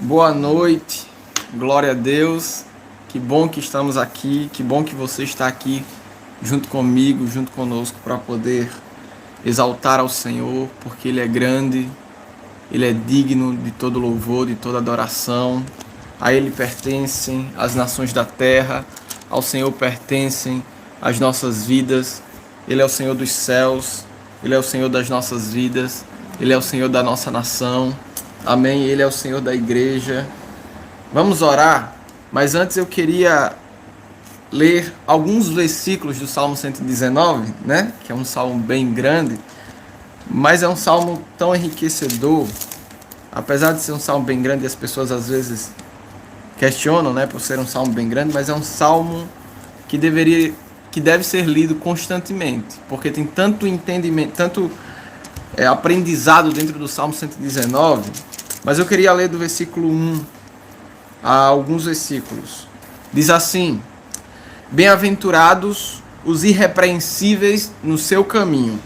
Boa noite, glória a Deus, que bom que estamos aqui, que bom que você está aqui junto comigo, junto conosco para poder exaltar ao Senhor, porque Ele é grande, Ele é digno de todo louvor, de toda adoração. A Ele pertencem as nações da terra, ao Senhor pertencem as nossas vidas. Ele é o Senhor dos céus, Ele é o Senhor das nossas vidas, Ele é o Senhor da nossa nação. Amém? Ele é o Senhor da igreja. Vamos orar, mas antes eu queria ler alguns versículos do Salmo 119, né? Que é um salmo bem grande, mas é um salmo tão enriquecedor. Apesar de ser um salmo bem grande, as pessoas às vezes questionam, né, por ser um salmo bem grande, mas é um salmo que deve ser lido constantemente, porque tem tanto entendimento, tanto aprendizado dentro do Salmo 119, mas eu queria ler do versículo 1 a alguns versículos. Diz assim: Bem-aventurados os irrepreensíveis no seu caminho,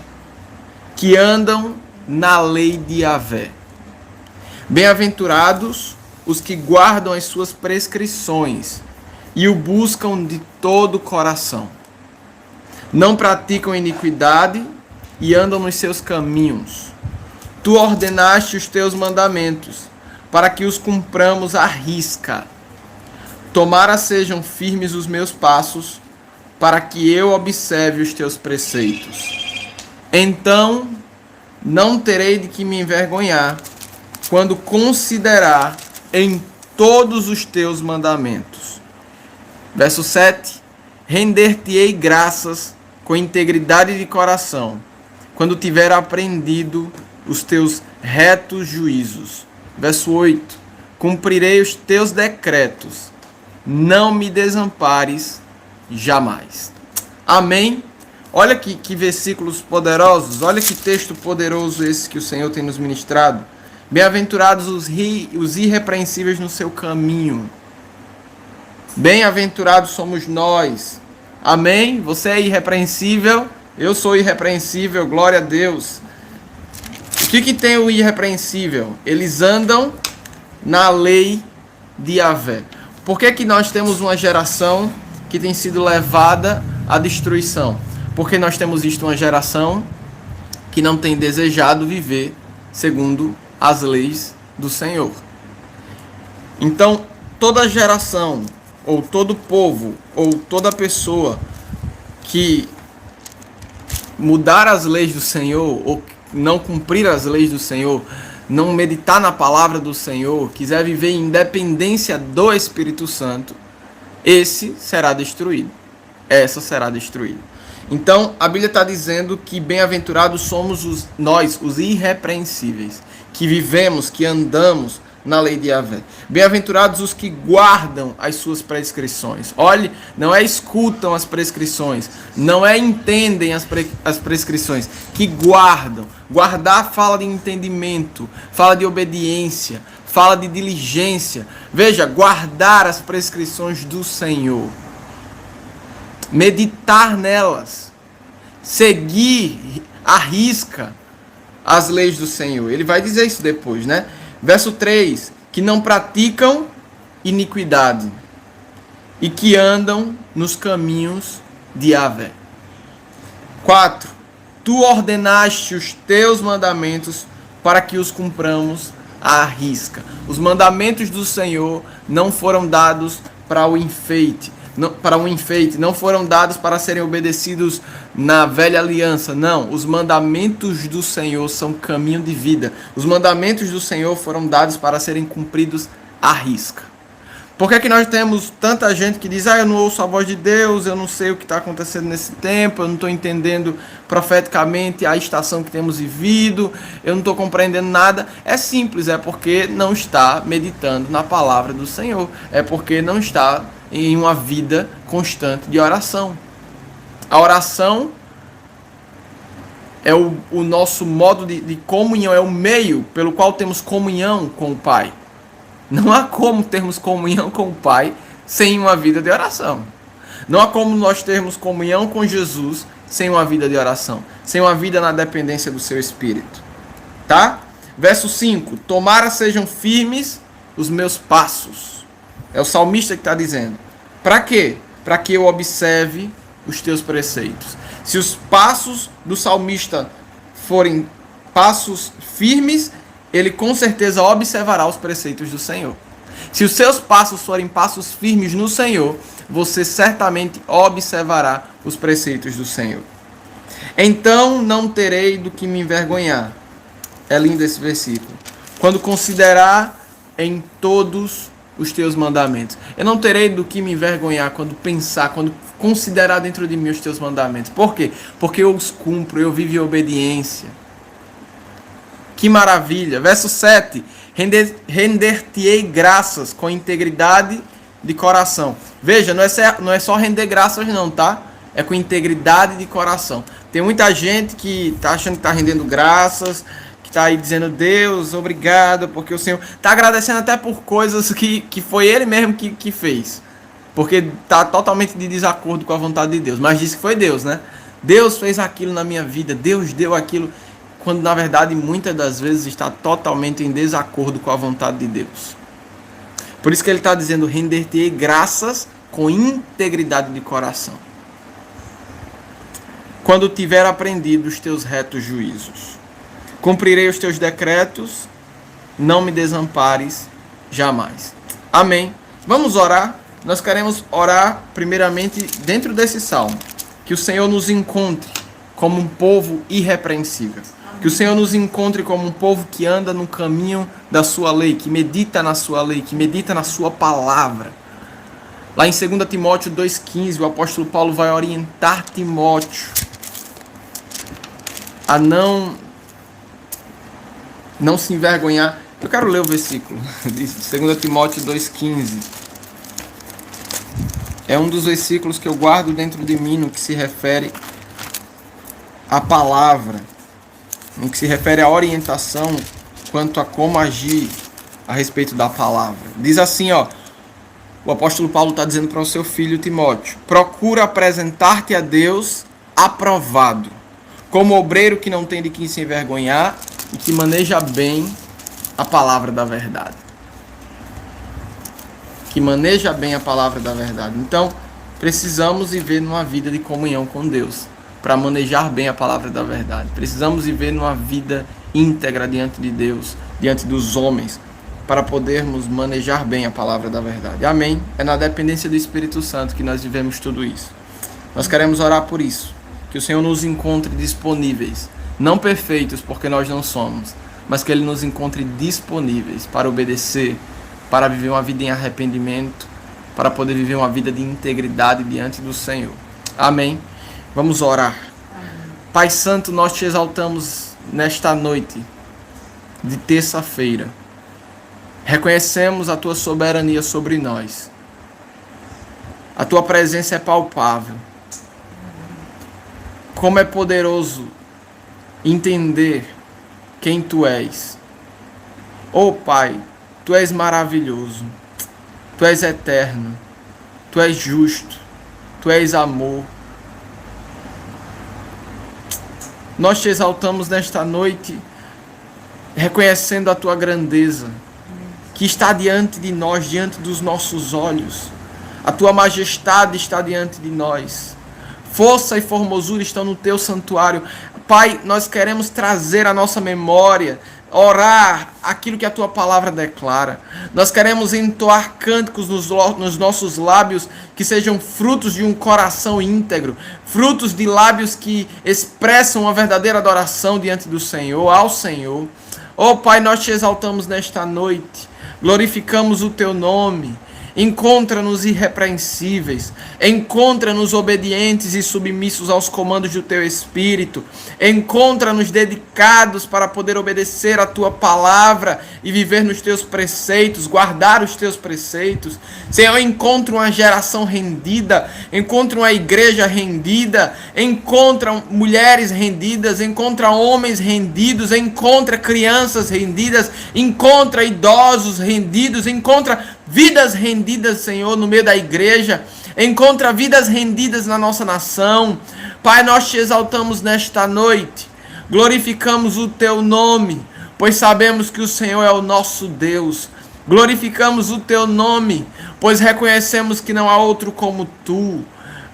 que andam na lei de Yahvé. Bem-aventurados os que guardam as suas prescrições e o buscam de todo o coração. Não praticam iniquidade e andam nos seus caminhos. Tu ordenaste os teus mandamentos, para que os cumpramos à risca. Tomara sejam firmes os meus passos, para que eu observe os teus preceitos. Então não terei de que me envergonhar, quando considerar em todos os teus mandamentos. Verso 7. Render-te-ei graças com integridade de coração, quando tiver aprendido os teus retos juízos. Verso 8. Cumprirei os teus decretos, não me desampares jamais. Amém? Olha que versículos poderosos, olha que texto poderoso esse que o Senhor tem nos ministrado. Bem-aventurados os irrepreensíveis no seu caminho. Bem-aventurados somos nós. Amém? Você é irrepreensível, eu sou irrepreensível, glória a Deus. O que tem o irrepreensível? Eles andam na lei de Yahvé. Por que nós temos uma geração que tem sido levada à destruição? Porque nós temos visto uma geração que não tem desejado viver segundo as leis do Senhor. Então, toda geração, ou todo povo, ou toda pessoa que mudar as leis do Senhor, ou não cumprir as leis do Senhor, não meditar na palavra do Senhor, quiser viver em independência do Espírito Santo, esse será destruído. Essa será destruída. Então, a Bíblia está dizendo que bem-aventurados somos nós, os irrepreensíveis, que vivemos, que andamos na lei de Yahvé. Bem-aventurados os que guardam as suas prescrições. Olhe, não é escutam as prescrições, não é entendem as prescrições, que guardam. Guardar fala de entendimento, fala de obediência, fala de diligência. Veja, guardar as prescrições do Senhor, meditar nelas, seguir à risca as leis do Senhor. Ele vai dizer isso depois, né? Verso 3, que não praticam iniquidade e que andam nos caminhos de Yahvé. 4, tu ordenaste os teus mandamentos para que os cumpramos à risca. Os mandamentos do Senhor não foram dados para o enfeite, não foram dados para serem obedecidos na velha aliança. Não, os mandamentos do Senhor são caminho de vida. Os mandamentos do Senhor foram dados para serem cumpridos à risca. Por que nós temos tanta gente que diz: eu não ouço a voz de Deus, eu não sei o que está acontecendo nesse tempo, eu não estou entendendo profeticamente a estação que temos vivido, eu não estou compreendendo nada? É simples, é porque não está meditando na palavra do Senhor, é porque não está em uma vida constante de oração. A oração é o nosso modo de comunhão, é o meio pelo qual temos comunhão com o Pai. Não há como termos comunhão com o Pai sem uma vida de oração. Não há como nós termos comunhão com Jesus sem uma vida de oração, sem uma vida na dependência do seu Espírito. Tá? Verso 5. Tomara sejam firmes os meus passos. É o salmista que está dizendo. Para quê? Para que eu observe os teus preceitos. Se os passos do salmista forem passos firmes, ele com certeza observará os preceitos do Senhor. Se os seus passos forem passos firmes no Senhor, você certamente observará os preceitos do Senhor. Então não terei do que me envergonhar. É lindo esse versículo. Quando considerar em todos os teus mandamentos. Eu não terei do que me envergonhar quando pensar, quando considerar dentro de mim os teus mandamentos. Por quê? Porque eu os cumpro, eu vivo em obediência. Que maravilha. Verso 7. Render-te-ei graças com integridade de coração. Veja, não é só render graças não, tá? É com integridade de coração. Tem muita gente que tá achando que tá rendendo graças, que tá aí dizendo, Deus, obrigado, porque o Senhor tá agradecendo até por coisas que foi Ele mesmo que fez. Porque tá totalmente de desacordo com a vontade de Deus. Mas disse que foi Deus, né? Deus fez aquilo na minha vida, Deus deu aquilo, quando na verdade muitas das vezes está totalmente em desacordo com a vontade de Deus. Por isso que ele está dizendo, render-te-ei graças com integridade de coração. Quando tiver aprendido os teus retos juízos. Cumprirei os teus decretos, não me desampares jamais. Amém. Vamos orar. Nós queremos orar primeiramente dentro desse salmo. Que o Senhor nos encontre como um povo irrepreensível. Que o Senhor nos encontre como um povo que anda no caminho da sua lei, que medita na sua lei, que medita na sua palavra. Lá em 2 Timóteo 2,15, o apóstolo Paulo vai orientar Timóteo a não se envergonhar. Eu quero ler o versículo de 2 Timóteo 2,15. É um dos versículos que eu guardo dentro de mim no que se refere à palavra, no que se refere à orientação quanto a como agir a respeito da palavra. Diz assim, ó, o apóstolo Paulo está dizendo para o seu filho Timóteo, procura apresentar-te a Deus aprovado, como obreiro que não tem de quem se envergonhar e que maneja bem a palavra da verdade. Que maneja bem a palavra da verdade. Então, precisamos viver numa vida de comunhão com Deus, para manejar bem a palavra da verdade. Precisamos viver numa vida íntegra diante de Deus, diante dos homens, para podermos manejar bem a palavra da verdade. Amém? É na dependência do Espírito Santo que nós vivemos tudo isso. Nós queremos orar por isso, que o Senhor nos encontre disponíveis, não perfeitos, porque nós não somos, mas que Ele nos encontre disponíveis para obedecer, para viver uma vida em arrependimento, para poder viver uma vida de integridade diante do Senhor. Amém? Vamos orar. Pai Santo, nós te exaltamos nesta noite de terça-feira. Reconhecemos a tua soberania sobre nós. A tua presença é palpável. Como é poderoso entender quem tu és. Oh Pai, tu és maravilhoso. Tu és eterno. Tu és justo. Tu és amor. Nós te exaltamos nesta noite, reconhecendo a tua grandeza, que está diante de nós, diante dos nossos olhos. A tua majestade está diante de nós. Força e formosura estão no teu santuário. Pai, nós queremos trazer à nossa memória, orar aquilo que a tua palavra declara. Nós queremos entoar cânticos nos nossos lábios que sejam frutos de um coração íntegro, frutos de lábios que expressam uma verdadeira adoração diante do Senhor, ao Senhor. Oh Pai, nós te exaltamos nesta noite, glorificamos o teu nome. Encontra-nos irrepreensíveis, encontra-nos obedientes e submissos aos comandos do teu Espírito, encontra-nos dedicados para poder obedecer a tua palavra e viver nos teus preceitos, guardar os teus preceitos. Senhor, encontra uma geração rendida, encontra uma igreja rendida, encontra mulheres rendidas, encontra homens rendidos, encontra crianças rendidas, encontra idosos rendidos, encontra vidas rendidas, Senhor, no meio da igreja. Encontra vidas rendidas na nossa nação. Pai, nós te exaltamos nesta noite. Glorificamos o teu nome, pois sabemos que o Senhor é o nosso Deus. Glorificamos o teu nome, pois reconhecemos que não há outro como tu.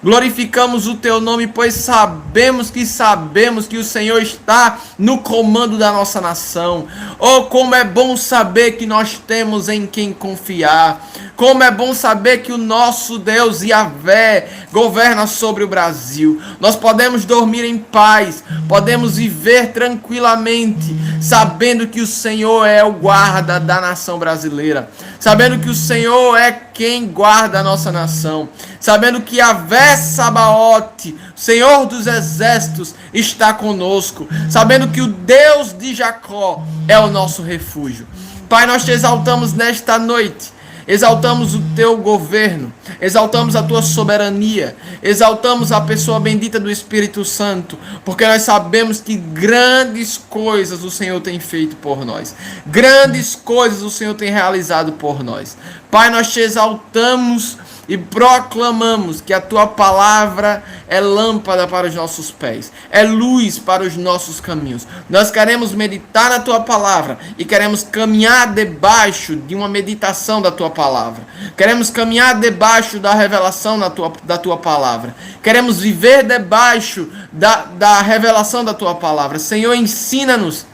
Glorificamos o teu nome, pois sabemos que o Senhor está no comando da nossa nação. Oh, como é bom saber que nós temos em quem confiar. Como é bom saber que o nosso Deus Yahvé governa sobre o Brasil. Nós podemos dormir em paz, podemos viver tranquilamente, sabendo que o Senhor é o guarda da nação brasileira. Sabendo que o Senhor é quem guarda a nossa nação. Sabendo que Yahvé Sabaote, Senhor dos exércitos, está conosco. Sabendo que o Deus de Jacó é o nosso refúgio. Pai, nós te exaltamos nesta noite. Exaltamos o teu governo, exaltamos a tua soberania, exaltamos a pessoa bendita do Espírito Santo, porque nós sabemos que grandes coisas o Senhor tem feito por nós, grandes coisas o Senhor tem realizado por nós. Pai, nós te exaltamos e proclamamos que a tua palavra é lâmpada para os nossos pés, é luz para os nossos caminhos. Nós queremos meditar na tua palavra e queremos caminhar debaixo de uma meditação da tua palavra. Queremos caminhar debaixo da revelação da tua palavra. Queremos viver debaixo da revelação da tua palavra. Senhor, ensina-nos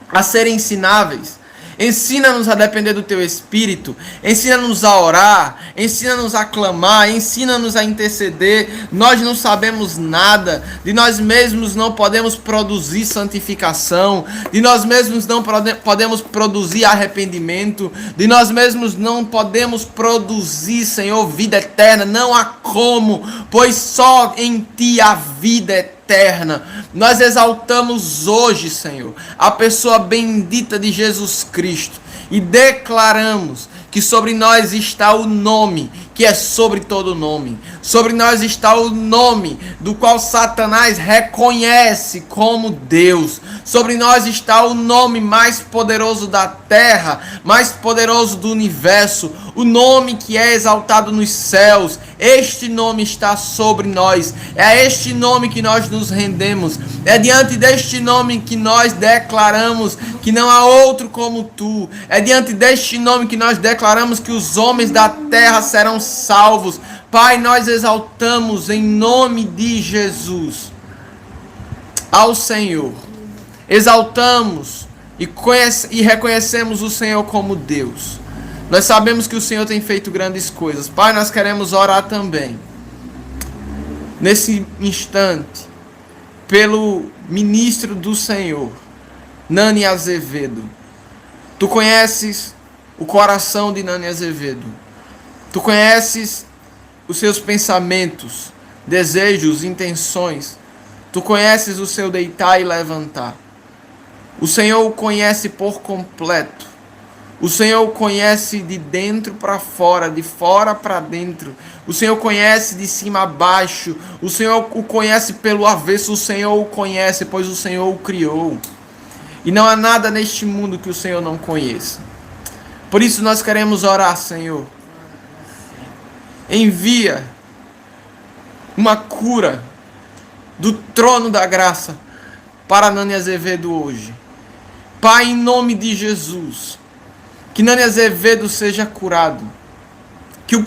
a ser ensináveis. Ensina-nos a depender do teu Espírito, ensina-nos a orar, ensina-nos a clamar, ensina-nos a interceder. Nós não sabemos nada, de nós mesmos não podemos produzir santificação, de nós mesmos não podemos produzir arrependimento, de nós mesmos não podemos produzir, Senhor, vida eterna. Não há como, pois só em ti há vida eterna. Nós exaltamos hoje, Senhor, a pessoa bendita de Jesus Cristo e declaramos que sobre nós está o nome que é sobre todo nome. Sobre nós está o nome do qual Satanás reconhece como Deus. Sobre nós está o nome mais poderoso da terra, mais poderoso do universo, o nome que é exaltado nos céus. Este nome está sobre nós. É a este nome que nós nos rendemos. É diante deste nome que nós declaramos que não há outro como tu. É diante deste nome que nós declaramos que os homens da terra serão salvos. Pai, nós exaltamos em nome de Jesus ao Senhor. Exaltamos e reconhecemos o Senhor como Deus. Nós sabemos que o Senhor tem feito grandes coisas. Pai, nós queremos orar também, nesse instante, pelo ministro do Senhor, Nani Azevedo. Tu conheces o coração de Nani Azevedo. Tu conheces os seus pensamentos, desejos, intenções. Tu conheces o seu deitar e levantar. O Senhor o conhece por completo. O Senhor o conhece de dentro para fora, de fora para dentro. O Senhor conhece de cima a baixo. O Senhor o conhece pelo avesso. O Senhor o conhece, pois o Senhor o criou. E não há nada neste mundo que o Senhor não conheça. Por isso nós queremos orar, Senhor. Envia uma cura do trono da graça para Nani Azevedo hoje. Pai, em nome de Jesus, que Nani Azevedo seja curado. Que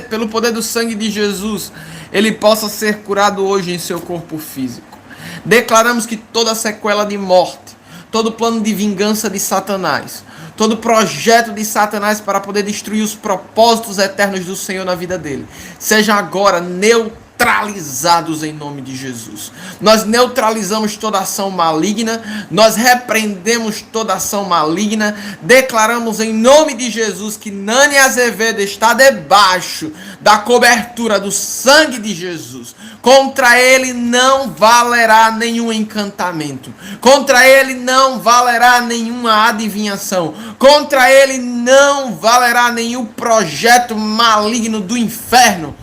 pelo poder do sangue de Jesus, ele possa ser curado hoje em seu corpo físico. Declaramos que toda sequela de morte, todo plano de vingança de Satanás, todo projeto de Satanás para poder destruir os propósitos eternos do Senhor na vida dele, seja agora neutralizados em nome de Jesus. Nós neutralizamos toda ação maligna, nós repreendemos toda ação maligna, declaramos em nome de Jesus que Nani Azevedo está debaixo da cobertura do sangue de Jesus. Contra ele não valerá nenhum encantamento, contra ele não valerá nenhuma adivinhação, contra ele não valerá nenhum projeto maligno do inferno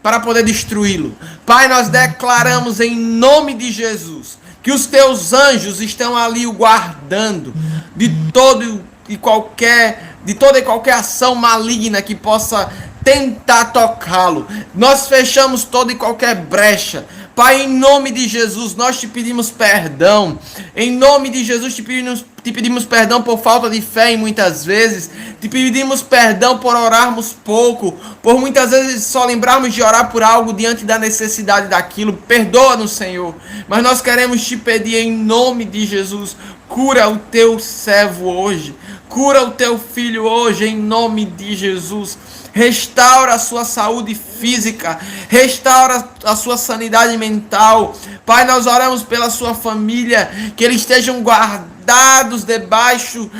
para poder destruí-lo. Pai, nós declaramos em nome de Jesus que os teus anjos estão ali o guardando de toda e qualquer ação maligna que possa tentar tocá-lo. Nós fechamos toda e qualquer brecha. Pai, em nome de Jesus, nós te pedimos perdão. Em nome de Jesus, te Te pedimos perdão por falta de fé em muitas vezes. Te pedimos perdão por orarmos pouco, por muitas vezes só lembrarmos de orar por algo diante da necessidade daquilo. Perdoa-nos, Senhor. Mas nós queremos te pedir em nome de Jesus, cura o teu servo hoje. Cura o teu filho hoje em nome de Jesus. Restaura a sua saúde física, restaura a sua sanidade mental. Pai, nós oramos pela sua família, que eles estejam guardados debaixo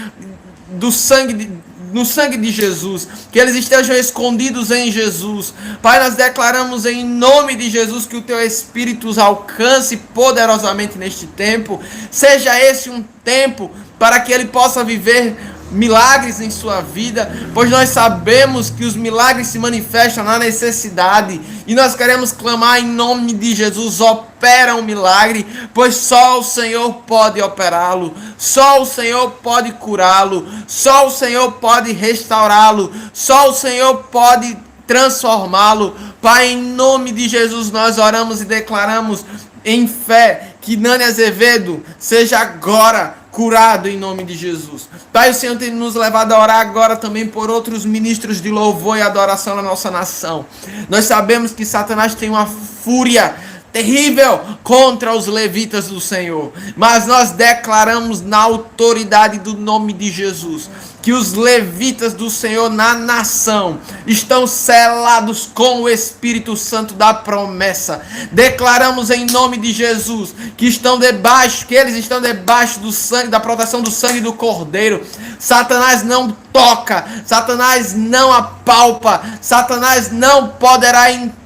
do sangue no sangue de Jesus, que eles estejam escondidos em Jesus. Pai, nós declaramos em nome de Jesus que o teu Espírito os alcance poderosamente neste tempo. Seja esse um tempo para que ele possa viver milagres em sua vida, pois nós sabemos que os milagres se manifestam na necessidade, e nós queremos clamar em nome de Jesus: opera um milagre, pois só o Senhor pode operá-lo, só o Senhor pode curá-lo, só o Senhor pode restaurá-lo, só o Senhor pode transformá-lo. Pai, em nome de Jesus nós oramos e declaramos em fé que Nani Azevedo seja agora curado em nome de Jesus. Pai, o Senhor tem nos levado a orar agora também por outros ministros de louvor e adoração na nossa nação. Nós sabemos que Satanás tem uma fúria terrível contra os levitas do Senhor, mas nós declaramos na autoridade do nome de Jesus que os levitas do Senhor na nação estão selados com o Espírito Santo da promessa. Declaramos em nome de Jesus que eles estão debaixo do sangue, da proteção do sangue do Cordeiro. Satanás não toca, Satanás não apalpa, Satanás não poderá entrar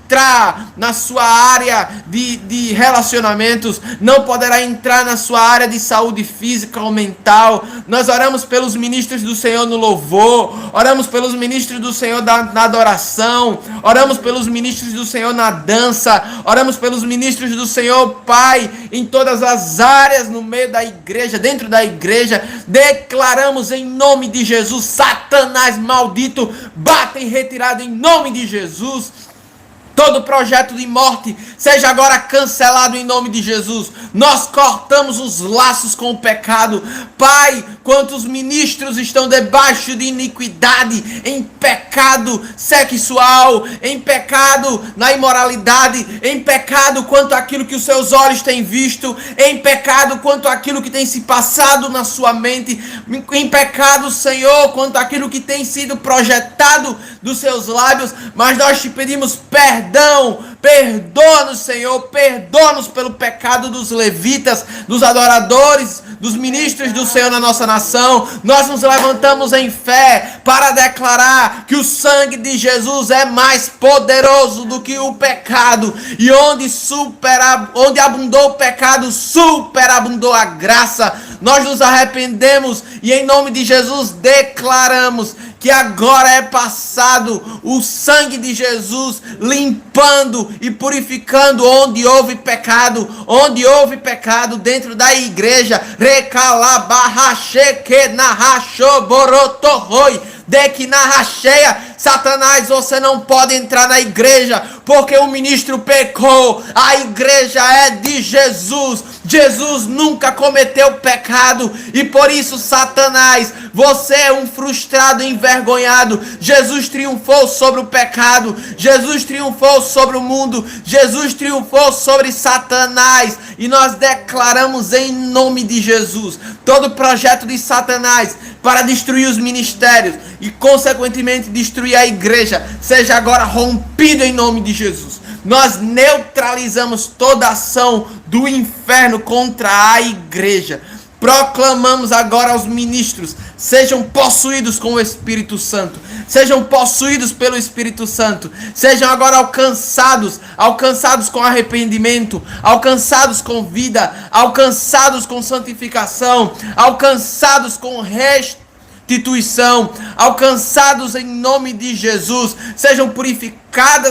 na sua área de relacionamentos, não poderá entrar na sua área de saúde física ou mental. Nós oramos pelos ministros do Senhor no louvor, oramos pelos ministros do Senhor na adoração, oramos pelos ministros do Senhor na dança, oramos pelos ministros do Senhor, Pai, em todas as áreas no meio da igreja, dentro da igreja. Declaramos em nome de Jesus: Satanás maldito, bata em retirada em nome de Jesus. Todo projeto de morte seja agora cancelado em nome de Jesus. Nós cortamos os laços com o pecado. Pai, quantos ministros estão debaixo de iniquidade, em pecado sexual, em pecado na imoralidade, em pecado quanto àquilo que os seus olhos têm visto, em pecado quanto àquilo que tem se passado na sua mente, em pecado, Senhor, quanto àquilo que tem sido projetado dos seus lábios. Mas nós te pedimos perdão. Perdoa-nos, Senhor, perdoa-nos pelo pecado dos levitas, dos adoradores, dos ministros do Senhor na nossa nação. Nós nos levantamos em fé para declarar que o sangue de Jesus é mais poderoso do que o pecado, e onde abundou o pecado, superabundou a graça. Nós nos arrependemos e em nome de Jesus declaramos que agora é passado o sangue de Jesus, limpando e purificando onde houve pecado dentro da igreja. Satanás, você não pode entrar na igreja, porque o ministro pecou. A igreja é de Jesus. Jesus nunca cometeu pecado, e por isso, Satanás, você é um frustrado e envergonhado. Jesus triunfou sobre o pecado, Jesus triunfou sobre o mundo, Jesus triunfou sobre Satanás, e nós declaramos em nome de Jesus, todo projeto de Satanás para destruir os ministérios e consequentemente destruir a igreja, seja agora rompido em nome de Jesus. Nós neutralizamos toda ação do inferno contra a igreja. Proclamamos agora aos ministros: sejam possuídos com o Espírito Santo, sejam possuídos pelo Espírito Santo, sejam agora alcançados com arrependimento, alcançados com vida, alcançados com santificação, alcançados com restituição, alcançados em nome de Jesus. Sejam purificadas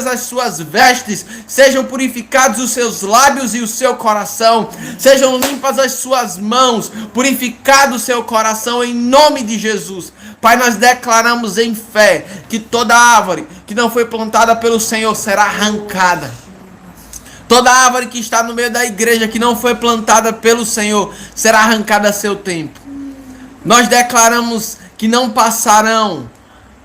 as suas vestes, sejam purificados os seus lábios e o seu coração, sejam limpas as suas mãos, purificado o seu coração em nome de Jesus. Pai, nós declaramos em fé que toda árvore que não foi plantada pelo Senhor será arrancada. Toda árvore que está no meio da igreja que não foi plantada pelo Senhor será arrancada a seu tempo. Nós declaramos que não passarão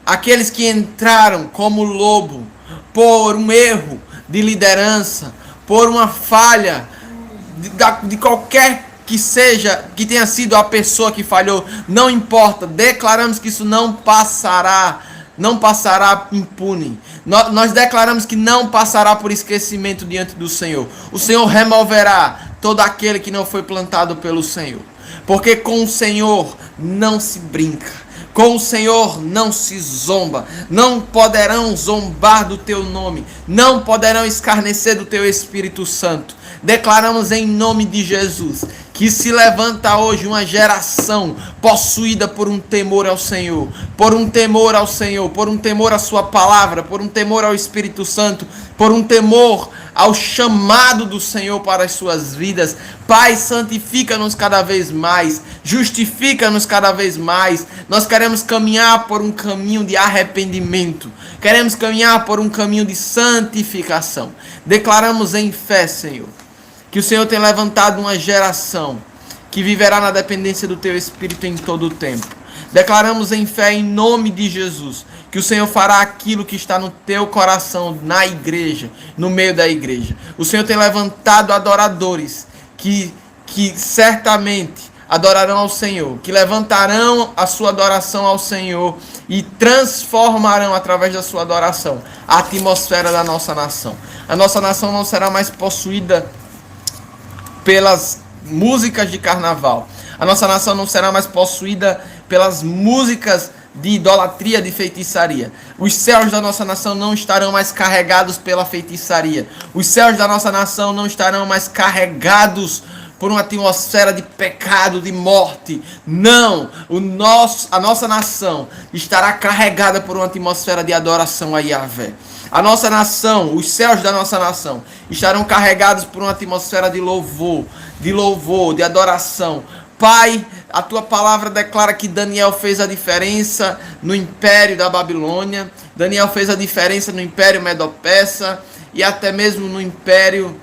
aqueles que entraram como lobo por um erro de liderança, por uma falha de qualquer que seja, que tenha sido a pessoa que falhou, não importa, declaramos que isso não passará impune. Nós declaramos que não passará por esquecimento diante do Senhor. O Senhor removerá todo aquele que não foi plantado pelo Senhor. Porque com o Senhor não se brinca. Com o Senhor não se zomba. Não poderão zombar do teu nome. Não poderão escarnecer do teu Espírito Santo. Declaramos em nome de Jesus que se levanta hoje uma geração possuída por um temor ao Senhor, por um temor ao Senhor, por um temor à sua palavra, por um temor ao Espírito Santo, por um temor ao chamado do Senhor para as suas vidas. Pai, santifica-nos cada vez mais, justifica-nos cada vez mais. Nós queremos caminhar por um caminho de arrependimento, queremos caminhar por um caminho de santificação. Declaramos em fé, Senhor, que o Senhor tem levantado uma geração que viverá na dependência do teu Espírito em todo o tempo. Declaramos em fé, em nome de Jesus, que o Senhor fará aquilo que está no teu coração, na igreja, no meio da igreja. O Senhor tem levantado adoradores que certamente adorarão ao Senhor, que levantarão a sua adoração ao Senhor e transformarão através da sua adoração a atmosfera da nossa nação. A nossa nação não será mais possuída pelas músicas de carnaval. A nossa nação não será mais possuída pelas músicas de idolatria, de feitiçaria. Os céus da nossa nação não estarão mais carregados pela feitiçaria. Os céus da nossa nação não estarão mais carregados por uma atmosfera de pecado, de morte. Não, a nossa nação estará carregada por uma atmosfera de adoração a Yahvé. A nossa nação, os céus da nossa nação estarão carregados por uma atmosfera de louvor, de adoração. Pai, a tua palavra declara que Daniel fez a diferença no império da Babilônia, Daniel fez a diferença no império Medo-Persa e até mesmo no império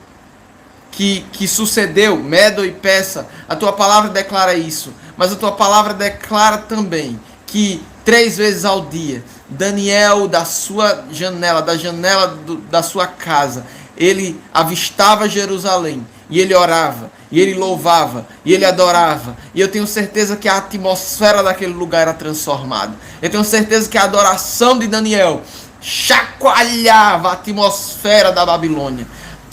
que sucedeu, Medo e Persa. A tua palavra declara isso, mas a tua palavra declara também que 3 vezes ao dia, Daniel, da sua janela, da sua casa, ele avistava Jerusalém e ele orava, e ele louvava, e ele adorava. E eu tenho certeza que a atmosfera daquele lugar era transformada. Eu tenho certeza que a adoração de Daniel chacoalhava a atmosfera da Babilônia,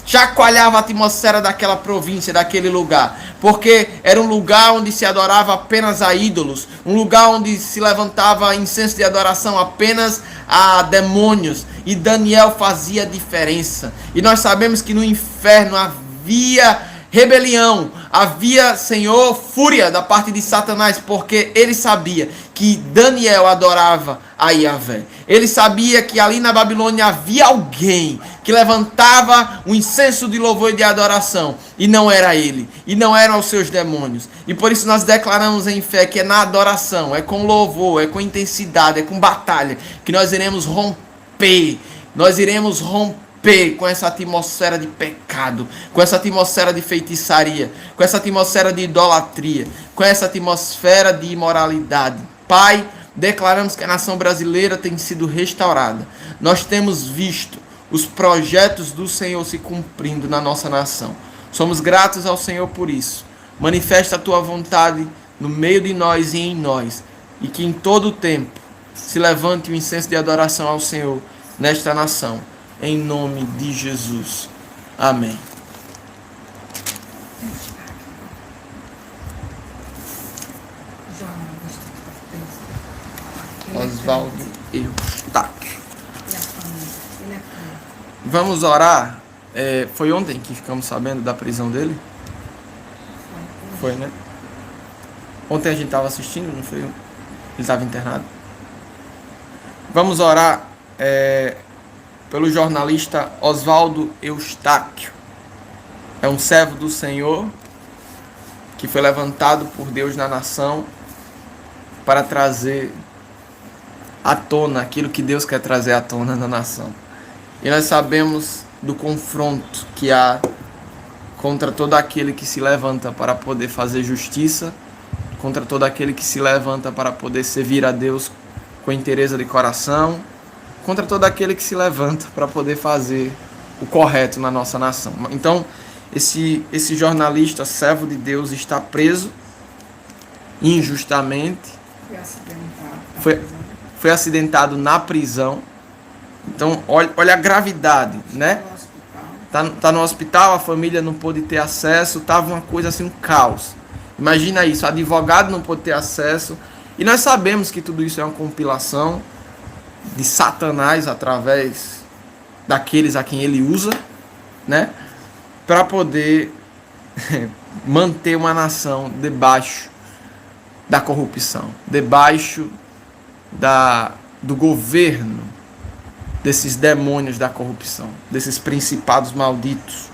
chacoalhava a atmosfera daquela província, daquele lugar, porque era um lugar onde se adorava apenas a ídolos, um lugar onde se levantava incenso de adoração apenas a demônios, e Daniel fazia diferença. E nós sabemos que no inferno havia rebelião, havia, Senhor, fúria da parte de Satanás, porque ele sabia que Daniel adorava a Yahvé. Ele sabia que ali na Babilônia havia alguém que levantava um incenso de louvor e de adoração, e não era ele, e não eram os seus demônios. E por isso nós declaramos em fé que é na adoração, é com louvor, é com intensidade, é com batalha, que nós iremos romper, com essa atmosfera de pecado, com essa atmosfera de feitiçaria, com essa atmosfera de idolatria, com essa atmosfera de imoralidade. Pai, declaramos que a nação brasileira tem sido restaurada. Nós temos visto os projetos do Senhor se cumprindo na nossa nação. Somos gratos ao Senhor por isso. Manifesta a tua vontade no meio de nós e em nós, e que em todo o tempo se levante o incenso de adoração ao Senhor nesta nação. Em nome de Jesus. Amém. Oswaldo Eustáquio. Vamos orar. Foi ontem que ficamos sabendo da prisão dele? Foi, né? Ontem a gente estava assistindo, não foi? Ele estava internado. Vamos orar pelo jornalista Oswaldo Eustáquio. É um servo do Senhor que foi levantado por Deus na nação para trazer à tona aquilo que Deus quer trazer à tona na nação. E nós sabemos do confronto que há contra todo aquele que se levanta para poder fazer justiça contra todo aquele que se levanta para poder servir a Deus com inteireza de coração, contra todo aquele que se levanta para poder fazer o correto na nossa nação. Então, esse jornalista, servo de Deus, está preso injustamente, foi acidentado na prisão. Então, olha a gravidade, né? Tá no hospital, a família não pôde ter acesso, tava uma coisa assim, um caos. Imagina isso, advogado não pôde ter acesso. E nós sabemos que tudo isso é uma compilação de Satanás através daqueles a quem ele usa, né? Para poder manter uma nação debaixo da corrupção, debaixo do governo desses demônios da corrupção, desses principados malditos.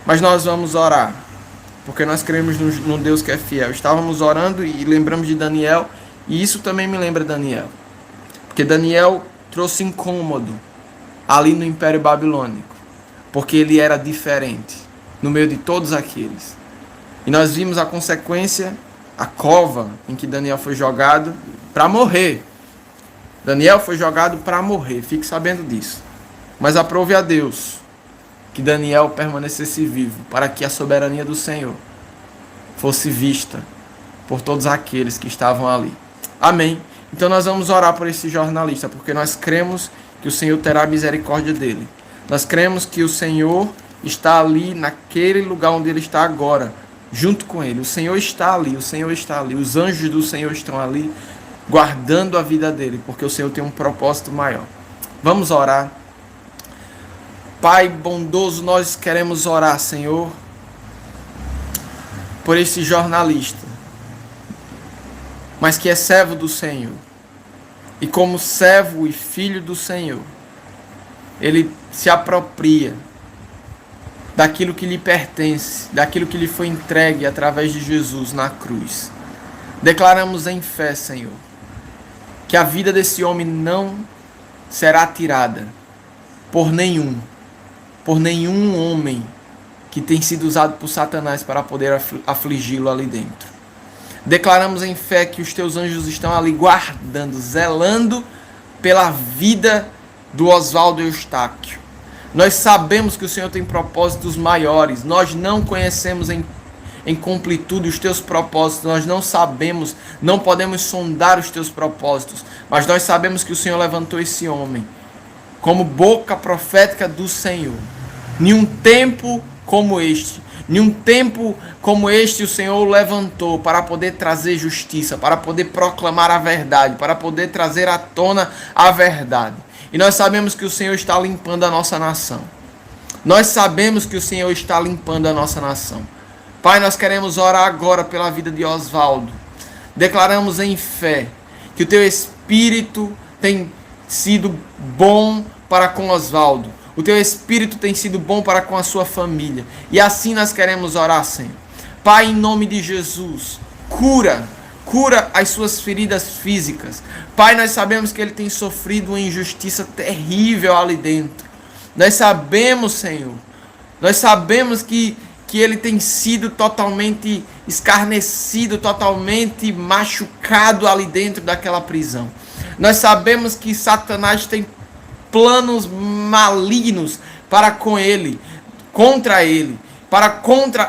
Mas nós vamos orar, porque nós cremos num Deus que é fiel. Estávamos orando e lembramos de Daniel, e isso também me lembra Daniel, porque Daniel trouxe incômodo ali no Império Babilônico, porque ele era diferente no meio de todos aqueles. E nós vimos a consequência, a cova em que Daniel foi jogado para morrer. Daniel foi jogado para morrer, fique sabendo disso. Mas aprove a Deus que Daniel permanecesse vivo, para que a soberania do Senhor fosse vista por todos aqueles que estavam ali. Amém? Então nós vamos orar por esse jornalista, porque nós cremos que o Senhor terá misericórdia dele. Nós cremos que o Senhor está ali, naquele lugar onde ele está agora, junto com ele. O Senhor está ali, o Senhor está ali. Os anjos do Senhor estão ali, guardando a vida dele, porque o Senhor tem um propósito maior. Vamos orar. Pai bondoso, nós queremos orar, Senhor, por esse jornalista, mas que é servo do Senhor. E como servo e filho do Senhor, ele se apropria daquilo que lhe pertence, daquilo que lhe foi entregue através de Jesus na cruz. Declaramos em fé, Senhor, que a vida desse homem não será tirada por nenhum homem que tem sido usado por Satanás para poder afligi-lo ali dentro. Declaramos em fé que os teus anjos estão ali guardando, zelando pela vida do Oswaldo Eustáquio. Nós sabemos que o Senhor tem propósitos maiores. Nós não conhecemos em completude os teus propósitos. Nós não sabemos, não podemos sondar os teus propósitos. Mas nós sabemos que o Senhor levantou esse homem como boca profética do Senhor. Nenhum tempo como este o Senhor o levantou para poder trazer justiça, para poder proclamar a verdade, para poder trazer à tona a verdade. E nós sabemos que o Senhor está limpando a nossa nação. Nós sabemos que o Senhor está limpando a nossa nação. Pai, nós queremos orar agora pela vida de Oswaldo. Declaramos em fé que o teu Espírito tem sido bom para com Oswaldo. O teu Espírito tem sido bom para com a sua família. E assim nós queremos orar, Senhor. Pai, em nome de Jesus, cura as suas feridas físicas. Pai, nós sabemos que ele tem sofrido uma injustiça terrível ali dentro. Nós sabemos, Senhor, nós sabemos que ele tem sido totalmente escarnecido, totalmente machucado ali dentro daquela prisão. Nós sabemos que Satanás tem planos malignos para com ele, contra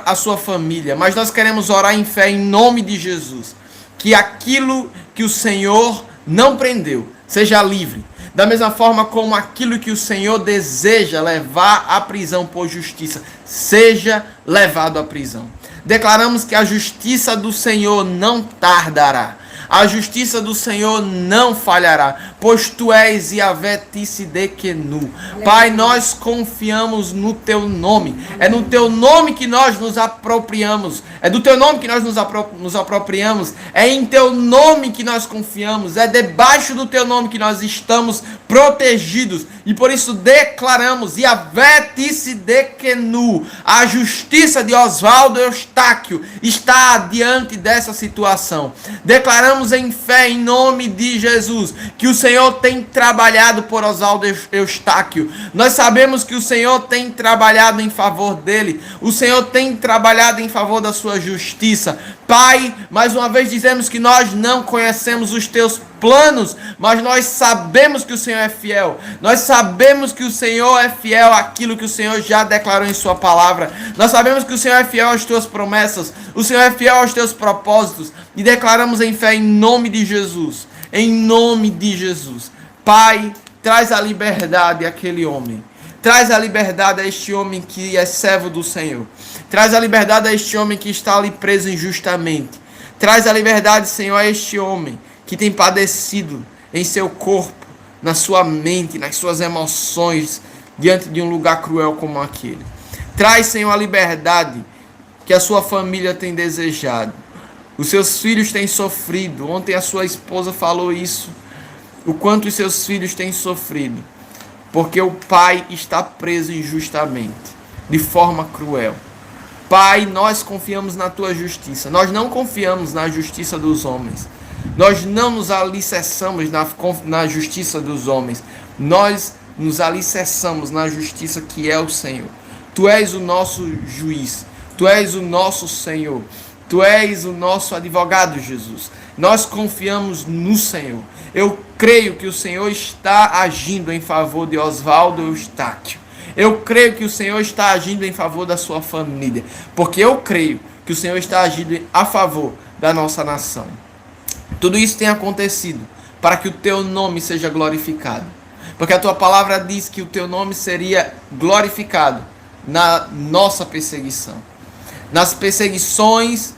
a sua família. Mas nós queremos orar em fé em nome de Jesus, que aquilo que o Senhor não prendeu seja livre, da mesma forma como aquilo que o Senhor deseja levar à prisão por justiça seja levado à prisão. Declaramos que a justiça do Senhor não tardará. A justiça do Senhor não falhará, pois tu és Yahvé Tissidekenu. Pai, nós confiamos no teu nome. É no teu nome que nós nos apropriamos. É do teu nome que nós nos apropriamos. É em teu nome que nós confiamos. É debaixo do teu nome que nós estamos protegidos. E por isso declaramos Yahvé Tissidekenu. A justiça de Oswaldo Eustáquio está diante dessa situação. Declaramos declaramos em fé, em nome de Jesus, que o Senhor tem trabalhado por Oswaldo Eustáquio. Nós sabemos que o Senhor tem trabalhado em favor dele. O Senhor tem trabalhado em favor da sua justiça. Pai, mais uma vez dizemos que nós não conhecemos os teus planos, mas nós sabemos que o Senhor é fiel. Nós sabemos que o Senhor é fiel àquilo que o Senhor já declarou em sua palavra. Nós sabemos que o Senhor é fiel às tuas promessas. O Senhor é fiel aos teus propósitos. E declaramos em fé em nome de Jesus. Em nome de Jesus. Pai, traz a liberdade àquele homem. Traz a liberdade a este homem que é servo do Senhor. Traz a liberdade a este homem que está ali preso injustamente. Traz a liberdade, Senhor, a este homem que tem padecido em seu corpo, na sua mente, nas suas emoções, diante de um lugar cruel como aquele. Traz, Senhor, a liberdade que a sua família tem desejado. Os seus filhos têm sofrido. Ontem a sua esposa falou isso. O quanto os seus filhos têm sofrido. Porque o pai está preso injustamente, de forma cruel. Pai, nós confiamos na tua justiça. Nós não confiamos na justiça dos homens. Nós não nos alicerçamos na justiça dos homens. Nós nos alicerçamos na justiça que é o Senhor. Tu és o nosso juiz. Tu és o nosso Senhor. Tu és o nosso advogado, Jesus. Nós confiamos no Senhor. Eu creio que o Senhor está agindo em favor de Oswaldo Eustáquio. Eu creio que o Senhor está agindo em favor da sua família. Porque eu creio que o Senhor está agindo a favor da nossa nação. Tudo isso tem acontecido para que o teu nome seja glorificado. Porque a tua palavra diz que o teu nome seria glorificado na nossa perseguição. Nas perseguições,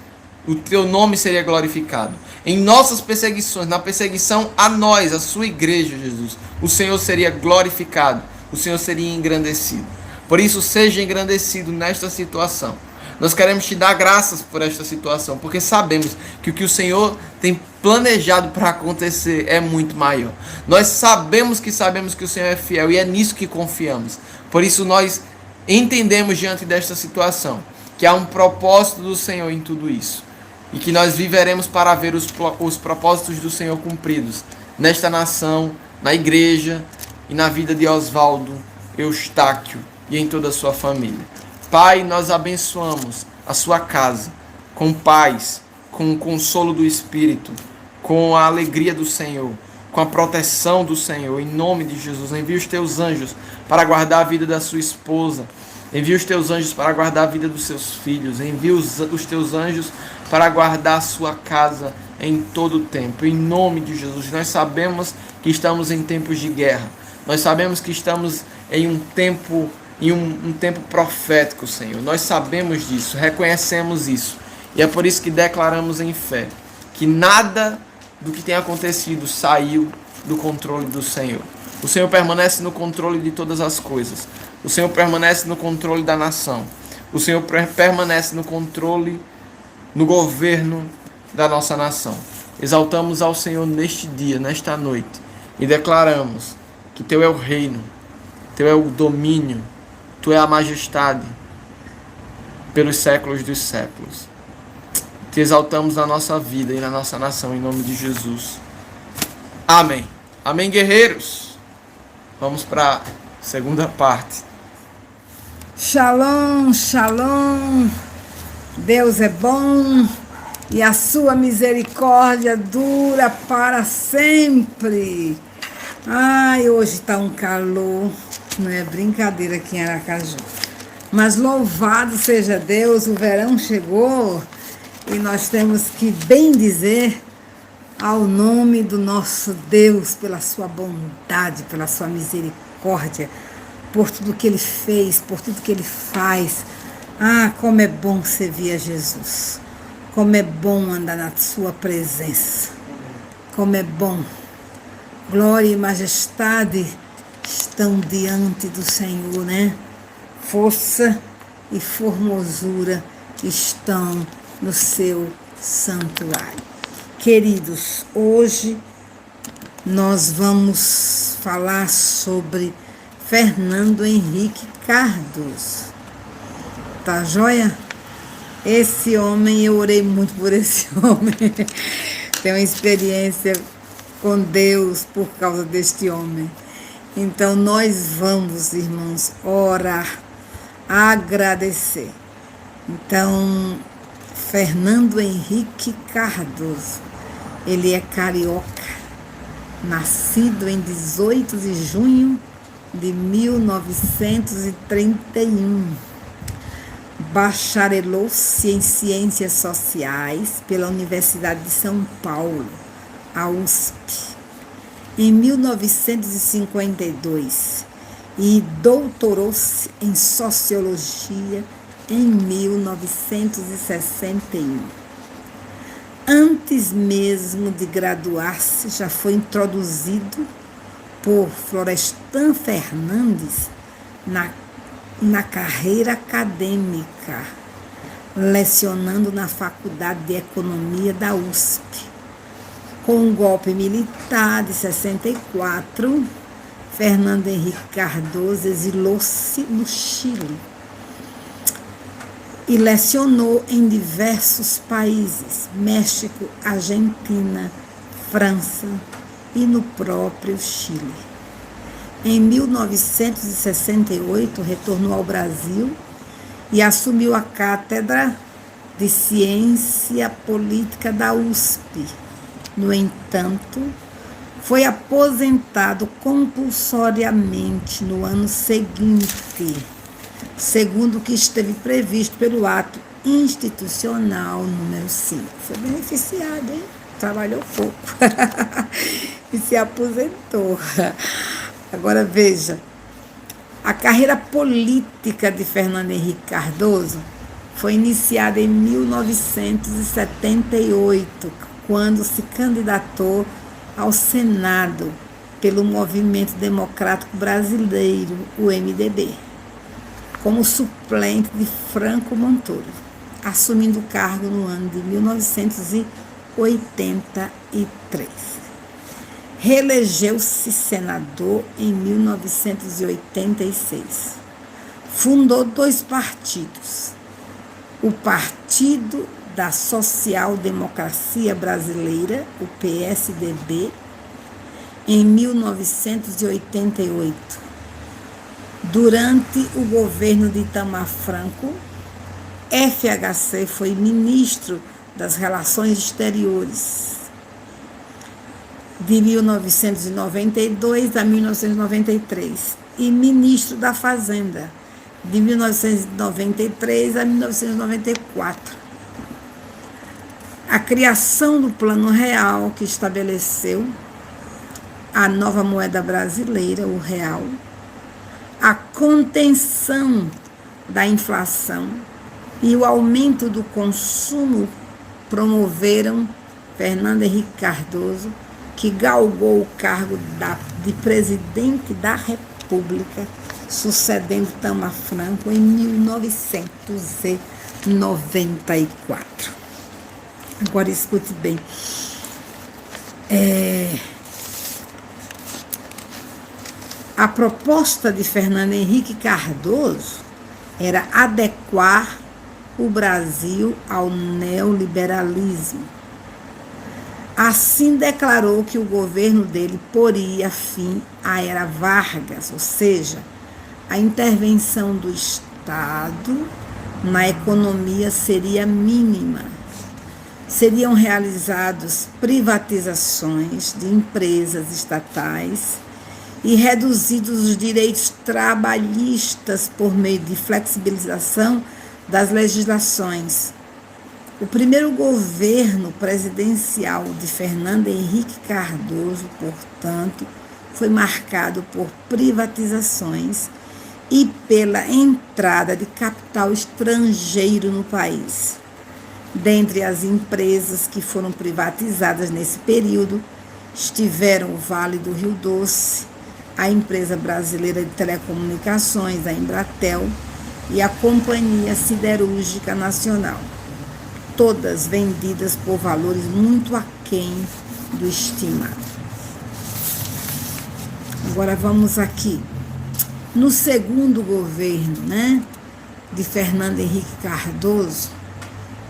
o teu nome seria glorificado. Em nossas perseguições, na perseguição a nós, a sua igreja, Jesus, o Senhor seria glorificado. O Senhor seria engrandecido. Por isso, seja engrandecido nesta situação. Nós queremos te dar graças por esta situação, porque sabemos que o que o Senhor tem planejado para acontecer é muito maior. Nós sabemos que o Senhor é fiel e é nisso que confiamos. Por isso nós entendemos diante desta situação que há um propósito do Senhor em tudo isso. E que nós viveremos para ver os propósitos do Senhor cumpridos nesta nação, na igreja e na vida de Oswaldo Eustáquio e em toda a sua família. Pai, nós abençoamos a sua casa com paz, com o consolo do Espírito, com a alegria do Senhor, com a proteção do Senhor. Em nome de Jesus, envia os teus anjos para guardar a vida da sua esposa. Envia os teus anjos para guardar a vida dos seus filhos. Envia os teus anjos para guardar a sua casa em todo o tempo. Em nome de Jesus, nós sabemos que estamos em tempos de guerra. Nós sabemos que estamos em um tempo profético, Senhor. Nós sabemos disso, reconhecemos isso. E é por isso que declaramos em fé que nada do que tem acontecido saiu do controle do Senhor. O Senhor permanece no controle de todas as coisas. O Senhor permanece no controle da nação. O Senhor permanece no controle, no governo da nossa nação. Exaltamos ao Senhor neste dia, nesta noite, e declaramos que teu é o reino, teu é o domínio, tu é a majestade pelos séculos dos séculos. Te exaltamos na nossa vida e na nossa nação, em nome de Jesus. Amém. Amém, guerreiros. Vamos para a segunda parte. Shalom, shalom. Deus é bom e a sua misericórdia dura para sempre. Ai, hoje está um calor, não é brincadeira aqui em Aracaju. Mas louvado seja Deus, o verão chegou e nós temos que bem dizer ao nome do nosso Deus, pela sua bondade, pela sua misericórdia, por tudo que Ele fez, por tudo que Ele faz. Ah, como é bom servir a Jesus, como é bom andar na sua presença, como é bom. Glória e majestade estão diante do Senhor, né? Força e formosura estão no seu santuário. Queridos, hoje nós vamos falar sobre Fernando Henrique Cardoso. Tá joia? Esse homem, eu orei muito por esse homem. tenho uma experiência com Deus por causa deste homem. Então nós vamos, irmãos, orar, agradecer. Então, Fernando Henrique Cardoso, ele é carioca, nascido em 18 de junho de 1931. Bacharelou-se em Ciências Sociais pela Universidade de São Paulo, a USP, em 1952 e doutorou-se em Sociologia em 1961. Antes mesmo de graduar-se, já foi introduzido por Florestan Fernandes na carreira acadêmica, lecionando na Faculdade de Economia da USP. Com o golpe militar de 64, Fernando Henrique Cardoso exilou-se no Chile e lecionou em diversos países, México, Argentina, França e no próprio Chile. Em 1968, retornou ao Brasil e assumiu a cátedra de Ciência Política da USP. No entanto, foi aposentado compulsoriamente no ano seguinte, segundo o que esteve previsto pelo ato institucional número 5. Foi beneficiado, hein? Trabalhou pouco e se aposentou. Agora veja, a carreira política de Fernando Henrique Cardoso foi iniciada em 1978, quando se candidatou ao Senado pelo Movimento Democrático Brasileiro, o MDB, como suplente de Franco Montoro, assumindo o cargo no ano de 1983. Reelegeu-se senador em 1986. Fundou 2 partidos, o Partido da Social Democracia Brasileira, o PSDB, em 1988. Durante o governo de Itamar Franco, FHC foi ministro das Relações Exteriores de 1992 a 1993 e ministro da Fazenda de 1993 a 1994. A criação do Plano Real, que estabeleceu a nova moeda brasileira, o real, a contenção da inflação e o aumento do consumo promoveram Fernando Henrique Cardoso, que galgou o cargo de presidente da República, sucedendo Itamar Franco em 1994. Agora escute bem. A proposta de Fernando Henrique Cardoso era adequar o Brasil ao neoliberalismo. Assim declarou que o governo dele poria fim à era Vargas, ou seja, a intervenção do Estado na economia seria mínima. Seriam realizadas privatizações de empresas estatais e reduzidos os direitos trabalhistas por meio de flexibilização das legislações. O primeiro governo presidencial de Fernando Henrique Cardoso, portanto, foi marcado por privatizações e pela entrada de capital estrangeiro no país. Dentre as empresas que foram privatizadas nesse período, estiveram o Vale do Rio Doce, a Empresa Brasileira de Telecomunicações, a Embratel, e a Companhia Siderúrgica Nacional, todas vendidas por valores muito aquém do estimado. Agora vamos aqui. No segundo governo, de Fernando Henrique Cardoso,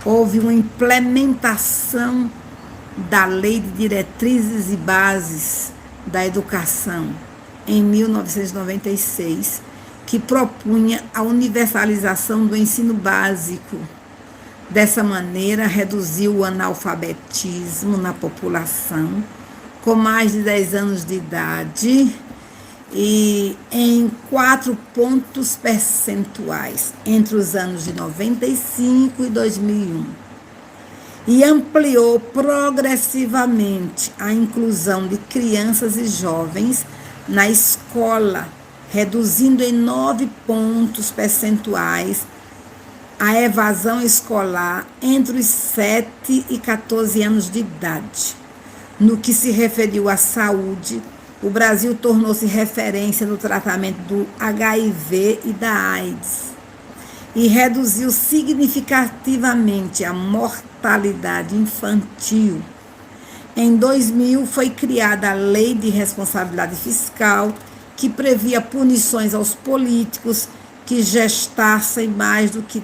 houve uma implementação da Lei de Diretrizes e Bases da Educação, em 1996, que propunha a universalização do ensino básico. Dessa maneira, reduziu o analfabetismo na população com mais de 10 anos de idade e em 4 pontos percentuais entre os anos de 95 e 2001. E ampliou progressivamente a inclusão de crianças e jovens na escola, reduzindo em 9 pontos percentuais a evasão escolar entre os 7 e 14 anos de idade. No que se referiu à saúde, o Brasil tornou-se referência no tratamento do HIV e da AIDS e reduziu significativamente a mortalidade infantil. Em 2000, foi criada a Lei de Responsabilidade Fiscal, que previa punições aos políticos que gastassem mais do que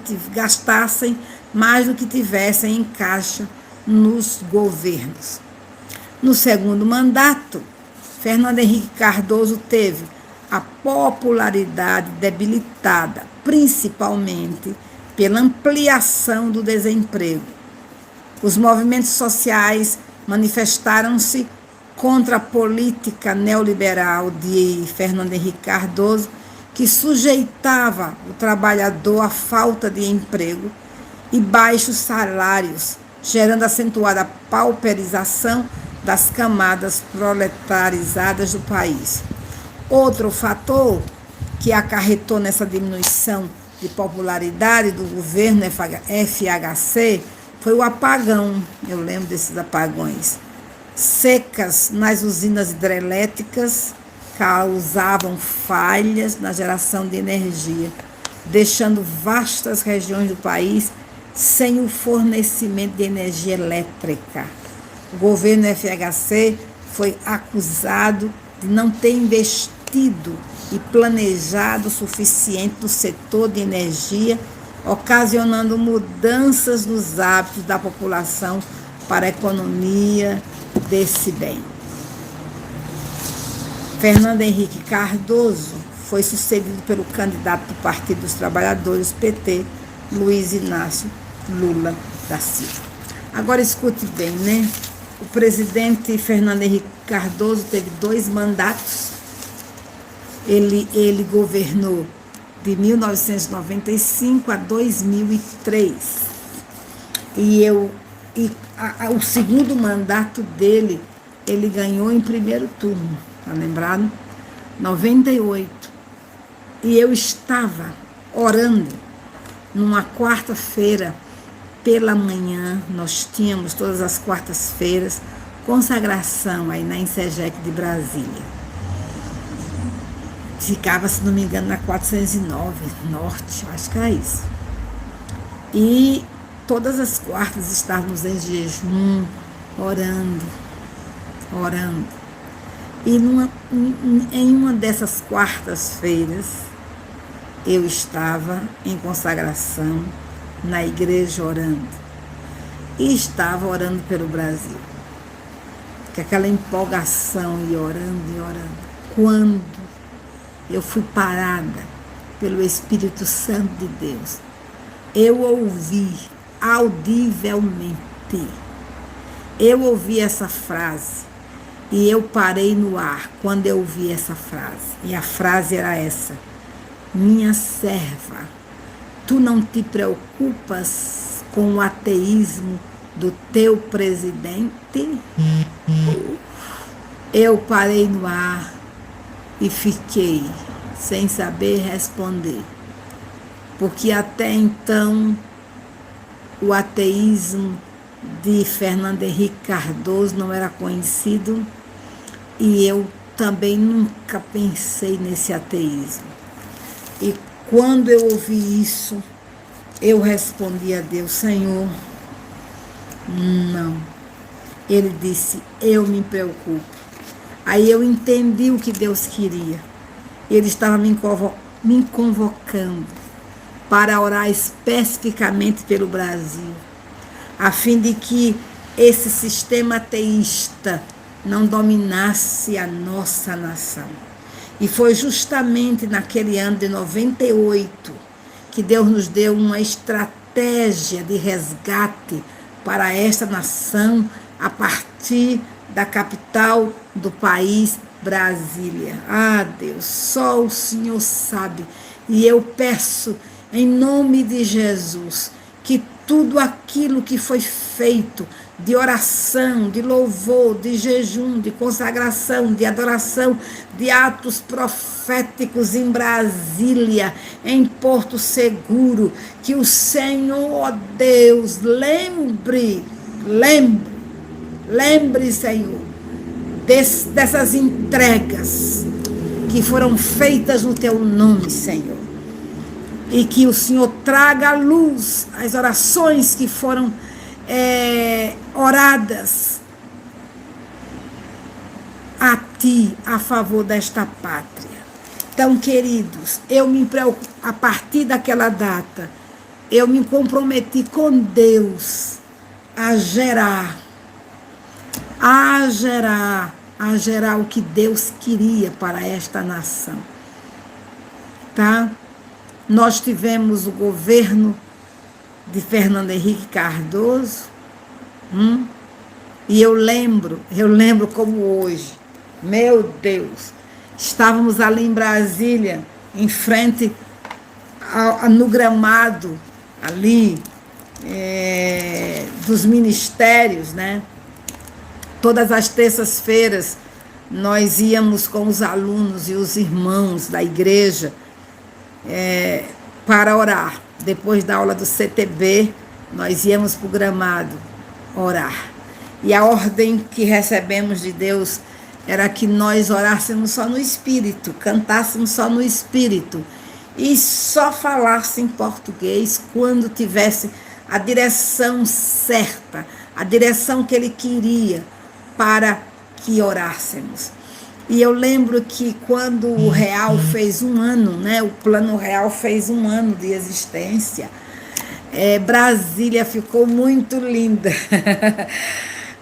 tivessem em caixa nos governos. No segundo mandato, Fernando Henrique Cardoso teve a popularidade debilitada, principalmente pela ampliação do desemprego. Os movimentos sociais manifestaram-se contra a política neoliberal de Fernando Henrique Cardoso, que sujeitava o trabalhador à falta de emprego e baixos salários, gerando acentuada pauperização das camadas proletarizadas do país. Outro fator que acarretou nessa diminuição de popularidade do governo FHC foi o apagão. Eu lembro desses apagões. Secas nas usinas hidrelétricas causavam falhas na geração de energia, deixando vastas regiões do país sem o fornecimento de energia elétrica. O governo FHC foi acusado de não ter investido e planejado o suficiente no setor de energia, ocasionando mudanças nos hábitos da população para a economia desse bem. Fernando Henrique Cardoso foi sucedido pelo candidato do Partido dos Trabalhadores, PT, Luiz Inácio Lula da Silva. Agora escute bem, né? O presidente Fernando Henrique Cardoso teve 2 mandatos. Ele governou de 1995 a 2003. O segundo mandato dele, ele ganhou em primeiro turno, tá lembrado? 98. E eu estava orando numa quarta-feira pela manhã. Nós tínhamos todas as quartas-feiras consagração aí na Insegec de Brasília. Ficava, se não me engano, na 409 Norte, acho que era isso. E todas as quartas estávamos em jejum, orando. E em uma dessas quartas-feiras, eu estava em consagração na igreja orando. E estava orando pelo Brasil. Com aquela empolgação e orando. Quando eu fui parada pelo Espírito Santo de Deus, eu ouvi audivelmente, eu ouvi essa frase e eu parei no ar quando eu ouvi essa frase. E a frase era essa: minha serva, tu não te preocupas com o ateísmo do teu presidente? Eu parei no ar e fiquei sem saber responder, porque até então o ateísmo de Fernando Henrique Cardoso não era conhecido e eu também nunca pensei nesse ateísmo. E quando eu ouvi isso, eu respondi a Deus: Senhor, não. Ele disse: eu me preocupo. Aí eu entendi o que Deus queria. Ele estava me convocando para orar especificamente pelo Brasil, a fim de que esse sistema ateísta não dominasse a nossa nação. E foi justamente naquele ano de 98 que Deus nos deu uma estratégia de resgate para esta nação a partir da capital do país, Brasília. Ah, Deus, só o Senhor sabe. E eu peço, em nome de Jesus, que tudo aquilo que foi feito de oração, de louvor, de jejum, de consagração, de adoração, de atos proféticos em Brasília, em Porto Seguro, que o Senhor, ó Deus, lembre, Senhor, dessas entregas que foram feitas no teu nome, Senhor. E que o Senhor traga à luz as orações que foram oradas a ti, a favor desta pátria. Então, queridos, eu me preocupo, a partir daquela data, eu me comprometi com Deus a gerar o que Deus queria para esta nação. Tá? Nós tivemos o governo de Fernando Henrique Cardoso, e eu lembro como hoje, meu Deus, estávamos ali em Brasília, em frente no gramado, ali, dos ministérios, né? Todas as terças-feiras, nós íamos com os alunos e os irmãos da igreja para orar. Depois da aula do CTB, nós íamos para o gramado orar. E a ordem que recebemos de Deus era que nós orássemos só no Espírito, cantássemos só no Espírito e só falasse em português quando tivesse a direção certa, a direção que Ele queria para que orássemos. E eu lembro que quando o Real fez 1 ano, né, o Plano Real fez 1 ano de existência, Brasília ficou muito linda.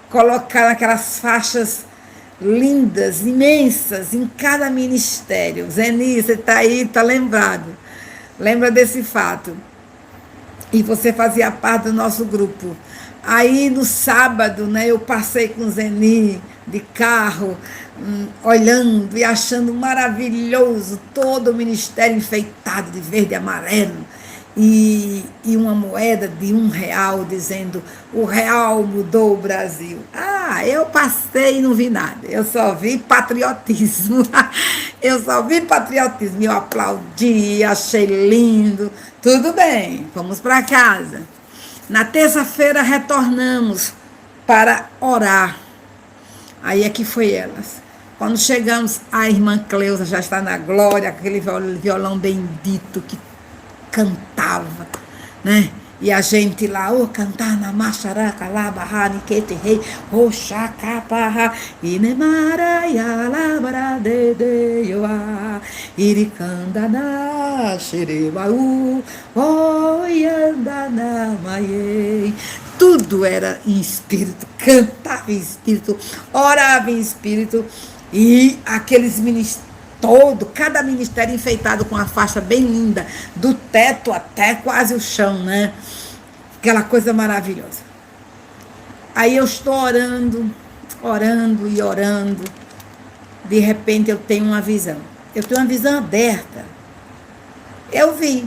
Colocaram aquelas faixas lindas, imensas, em cada ministério. Zeni, você está aí, está lembrado. Lembra desse fato. E você fazia parte do nosso grupo. Aí, no sábado, né, eu passei com o Zeni de carro, olhando e achando maravilhoso todo o ministério enfeitado de verde e amarelo. E uma moeda de R$1 dizendo: o real mudou o Brasil. Ah, eu passei e não vi nada. Eu só vi patriotismo. Eu aplaudi, achei lindo. Tudo bem, fomos para casa. Na terça-feira retornamos para orar. Aí é que foi elas. Quando chegamos, a irmã Cleusa já está na glória, aquele violão bendito que cantava, né? E a gente lá, cantar na macharaca, lá, barra, niquete, rei, chacaparra, inemara, labara, dedeioa, iricanda na xerebaú, oianda na maiei. Tudo era em espírito, cantava em espírito, orava em espírito, e aqueles ministérios, cada ministério enfeitado com uma faixa bem linda, do teto até quase o chão, né? Aquela coisa maravilhosa. Aí eu estou orando, de repente eu tenho uma visão. Eu tenho uma visão aberta. Eu vi.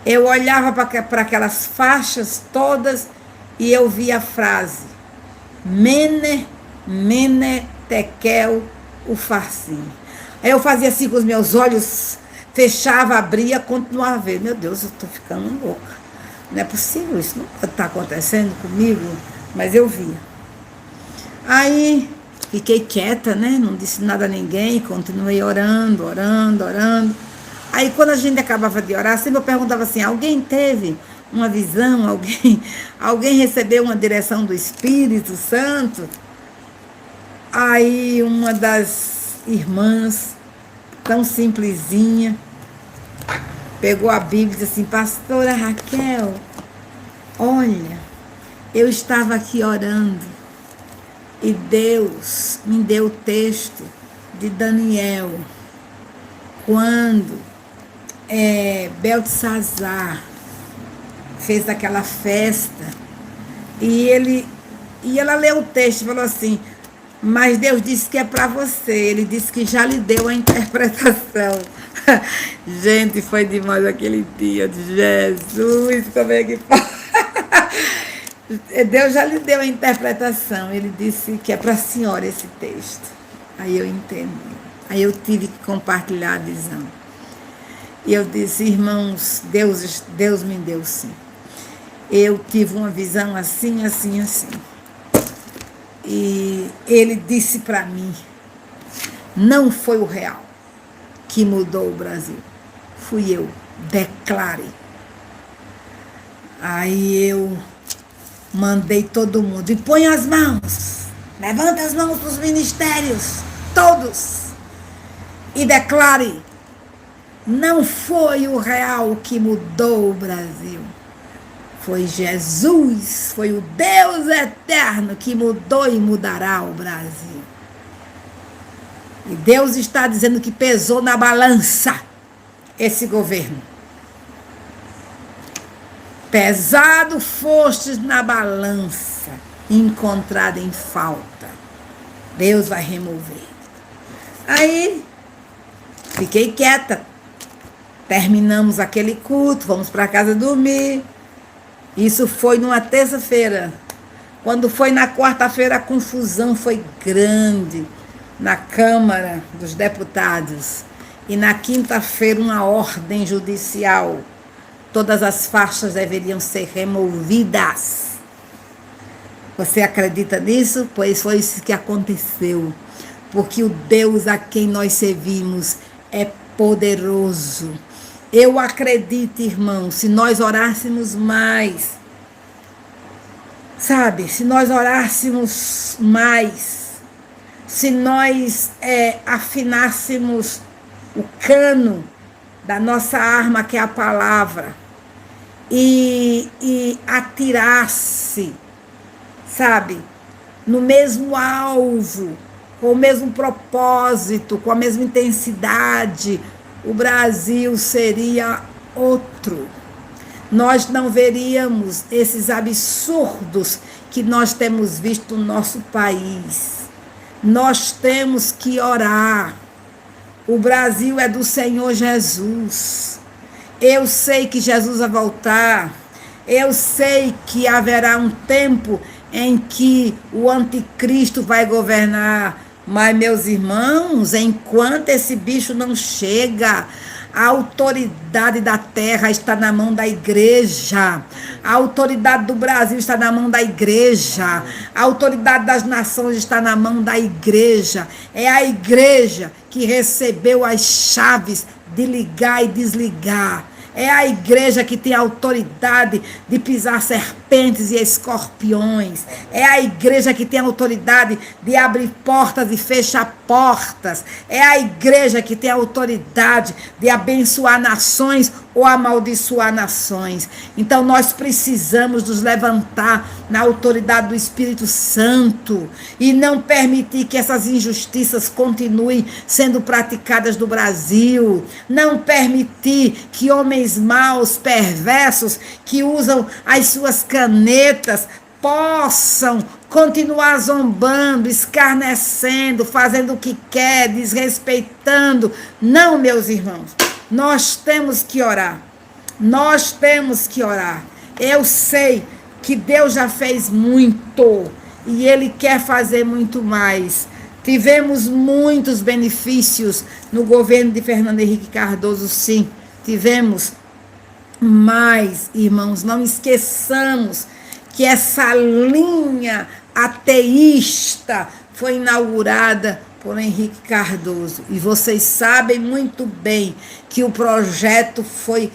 Eu olhava para aquelas faixas todas e eu vi a frase: Mene, Tekel, o farcinho. Aí eu fazia assim com os meus olhos, fechava, abria, continuava a ver. Meu Deus, eu estou ficando louca. Não é possível, isso não pode estar acontecendo comigo, mas eu via. Aí fiquei quieta, né? Não disse nada a ninguém, continuei orando. Aí quando a gente acabava de orar, sempre eu perguntava assim: alguém teve uma visão? Alguém recebeu uma direção do Espírito Santo? Aí uma das irmãs, tão simplesinha, pegou a Bíblia e disse assim: pastora Raquel, Olha, eu estava aqui orando e Deus me deu o texto de Daniel, quando Beltesazar fez aquela festa e ela leu o texto e falou assim: mas Deus disse que é para você. Ele disse que já lhe deu a interpretação. Gente, foi demais aquele dia de Jesus. Como é que pode? Deus já lhe deu a interpretação. Ele disse que é para a senhora esse texto. Aí eu entendi. Aí eu tive que compartilhar a visão. E eu disse: irmãos, Deus me deu sim. Eu tive uma visão assim, assim, assim. E ele disse para mim: não foi o real que mudou o Brasil, fui eu, declare. Aí eu mandei todo mundo: e põe as mãos, levanta as mãos dos ministérios, todos, e declare: não foi o real que mudou o Brasil. Foi Jesus, foi o Deus eterno que mudou e mudará o Brasil. E Deus está dizendo que pesou na balança esse governo. Pesado fostes na balança, encontrado em falta. Deus vai remover. Aí, fiquei quieta. Terminamos aquele culto, fomos para casa dormir. Isso foi numa terça-feira. Quando foi na quarta-feira, a confusão foi grande na Câmara dos Deputados. E na quinta-feira, uma ordem judicial. Todas as faixas deveriam ser removidas. Você acredita nisso? Pois foi isso que aconteceu. Porque o Deus a quem nós servimos é poderoso. Eu acredito, irmão, se nós orássemos mais, sabe, se nós orássemos mais, se nós afinássemos o cano da nossa arma, que é a palavra, e atirasse, sabe, no mesmo alvo, com o mesmo propósito, com a mesma intensidade, o Brasil seria outro. Nós não veríamos esses absurdos que nós temos visto no nosso país. Nós temos que orar. O Brasil é do Senhor Jesus. Eu sei que Jesus vai voltar. Eu sei que haverá um tempo em que o anticristo vai governar. Mas, meus irmãos, enquanto esse bicho não chega, a autoridade da terra está na mão da igreja. A autoridade do Brasil está na mão da igreja. A autoridade das nações está na mão da igreja. É a igreja que recebeu as chaves de ligar e desligar. É a igreja que tem a autoridade de pisar serpentes e escorpiões. É a igreja que tem a autoridade de abrir portas e fechar portas. É a igreja que tem a autoridade de abençoar nações ou amaldiçoar nações. Então nós precisamos nos levantar na autoridade do Espírito Santo e não permitir que essas injustiças continuem sendo praticadas no Brasil. Não permitir que homens maus, perversos, que usam as suas canetas, possam continuar zombando, escarnecendo, fazendo o que quer, desrespeitando. Não, meus irmãos, nós temos que orar. Nós temos que orar. Eu sei que Deus já fez muito e Ele quer fazer muito mais. Tivemos muitos benefícios no governo de Fernando Henrique Cardoso, sim. Tivemos, mas, irmãos, não esqueçamos que essa linha ateísta foi inaugurada por Henrique Cardoso. E vocês sabem muito bem que o projeto foi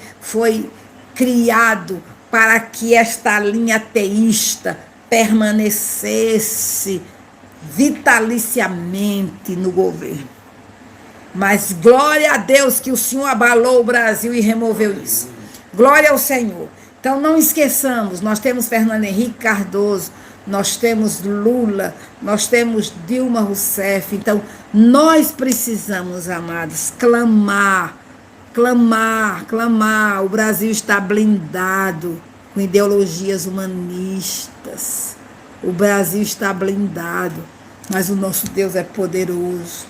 criado para que esta linha ateísta permanecesse vitaliciamente no governo. Mas glória a Deus que o Senhor abalou o Brasil e removeu isso. Glória ao Senhor. Então, Então não esqueçamos, nós temos Fernando Henrique Cardoso, nós temos Lula, nós temos Dilma Rousseff. Então nós precisamos, amados, clamar. O Brasil está blindado com ideologias humanistas. O Brasil está blindado, mas o nosso Deus é poderoso.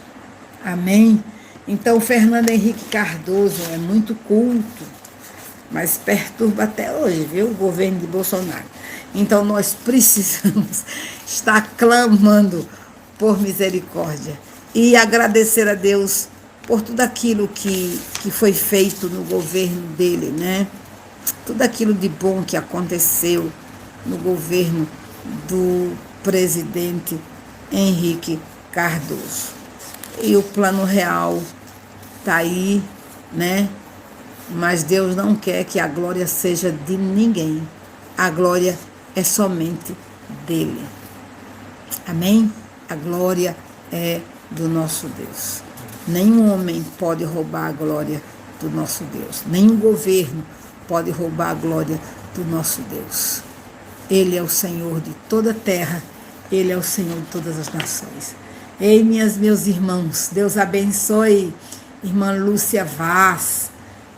Amém? Então, Fernando Henrique Cardoso é muito culto, mas perturba até hoje, viu? O governo de Bolsonaro. Então, nós precisamos estar clamando por misericórdia e agradecer a Deus por tudo aquilo que foi feito no governo dele, né? Tudo aquilo de bom que aconteceu no governo do presidente Henrique Cardoso. E o plano real está aí, né? Mas Deus não quer que a glória seja de ninguém. A glória é somente dele. Amém? A glória é do nosso Deus. Nenhum homem pode roubar a glória do nosso Deus. Nenhum governo pode roubar a glória do nosso Deus. Ele é o Senhor de toda a terra. Ele é o Senhor de todas as nações. Ei, meus irmãos, Deus abençoe. Irmã Lúcia Vaz.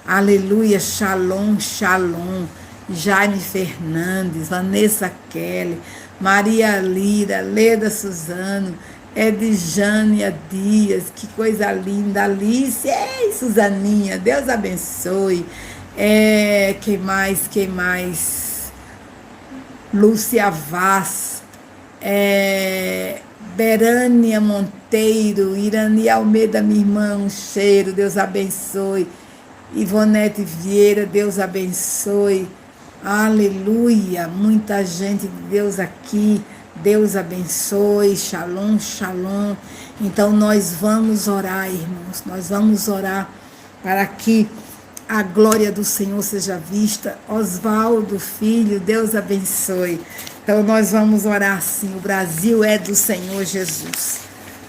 Aleluia, shalom, shalom. Jaime Fernandes, Vanessa Kelly, Maria Lira, Leda Suzano, Edjânia Dias, que coisa linda. Alice, ei, Suzaninha, Deus abençoe. Quem mais? Lúcia Vaz, Berânia Monteiro, Irani Almeida, minha irmã, um cheiro, Deus abençoe. Ivonete Vieira, Deus abençoe. Aleluia, muita gente de Deus aqui, Deus abençoe, shalom, shalom. Então nós vamos orar, irmãos, nós vamos orar para que a glória do Senhor seja vista. Oswaldo Filho, Deus abençoe. Então nós vamos orar assim. O Brasil é do Senhor Jesus.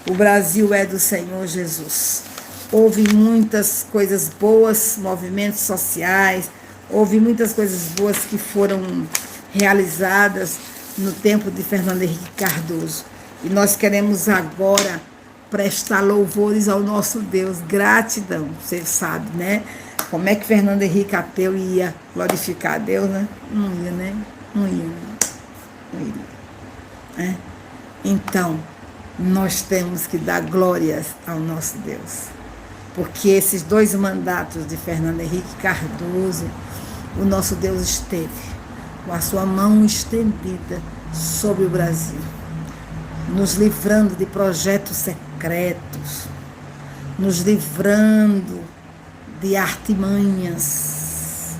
O Brasil é do Senhor Jesus. Houve muitas coisas boas, movimentos sociais, houve muitas coisas boas que foram realizadas no tempo de Fernando Henrique Cardoso. E nós queremos agora prestar louvores ao nosso Deus. Gratidão, você sabe, né? Como é que Fernando Henrique ateu ia glorificar a Deus, né? Não ia, né? Não iria. Então, nós temos que dar glórias ao nosso Deus. Porque esses 2 mandatos de Fernando Henrique Cardoso, o nosso Deus esteve com a sua mão estendida sobre o Brasil, nos livrando de projetos secretos, nos livrando de artimanhas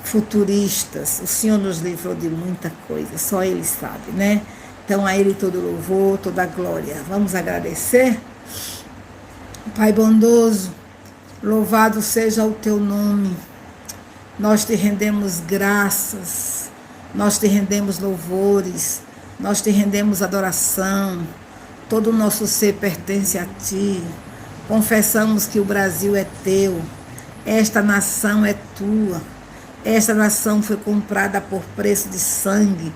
futuristas. O Senhor nos livrou de muita coisa, só Ele sabe, né? Então a Ele todo louvor, toda glória. Vamos agradecer? Pai bondoso, louvado seja o teu nome. Nós te rendemos graças, nós te rendemos louvores, nós te rendemos adoração. Todo o nosso ser pertence a ti. Confessamos que o Brasil é teu, esta nação é tua, esta nação foi comprada por preço de sangue,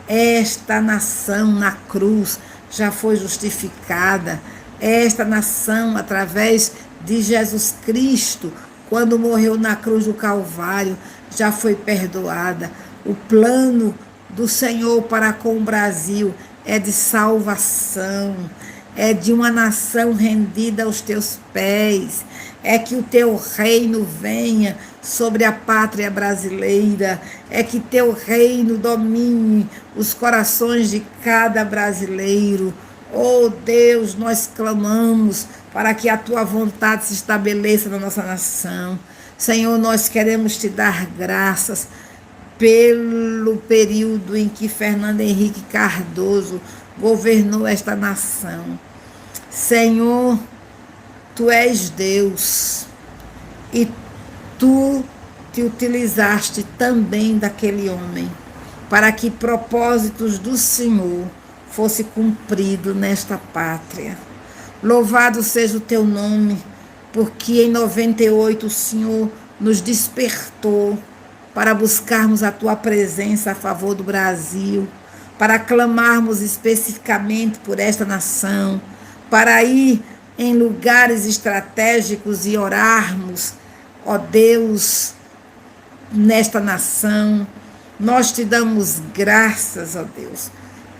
esta nação na cruz já foi justificada, esta nação através de Jesus Cristo, quando morreu na cruz do Calvário, já foi perdoada. O plano do Senhor para com o Brasil é de salvação, é de uma nação rendida aos teus pés, é que o teu reino venha sobre a pátria brasileira, é que teu reino domine os corações de cada brasileiro. Oh Deus, nós clamamos para que a tua vontade se estabeleça na nossa nação. Senhor, nós queremos te dar graças pelo período em que Fernando Henrique Cardoso governou esta nação. Senhor, tu és Deus e tu te utilizaste também daquele homem para que propósitos do Senhor fosse cumprido nesta pátria. Louvado seja o teu nome, porque em 98 o Senhor nos despertou para buscarmos a tua presença a favor do Brasil, para clamarmos especificamente por esta nação, para ir em lugares estratégicos e orarmos, ó Deus, nesta nação. Nós te damos graças, ó Deus,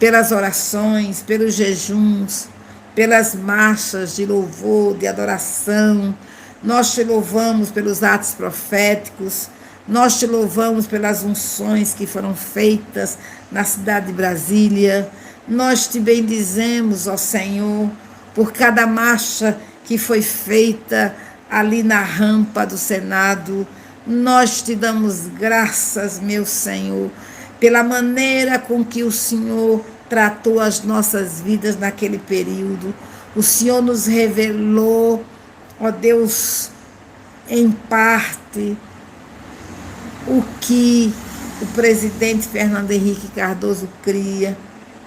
pelas orações, pelos jejuns, pelas marchas de louvor, de adoração. Nós te louvamos pelos atos proféticos, nós te louvamos pelas unções que foram feitas na cidade de Brasília. Nós te bendizemos, ó Senhor, por cada marcha que foi feita ali na rampa do Senado. Nós te damos graças, meu Senhor, pela maneira com que o Senhor tratou as nossas vidas naquele período. O Senhor nos revelou, ó Deus, em parte, o que o presidente Fernando Henrique Cardoso cria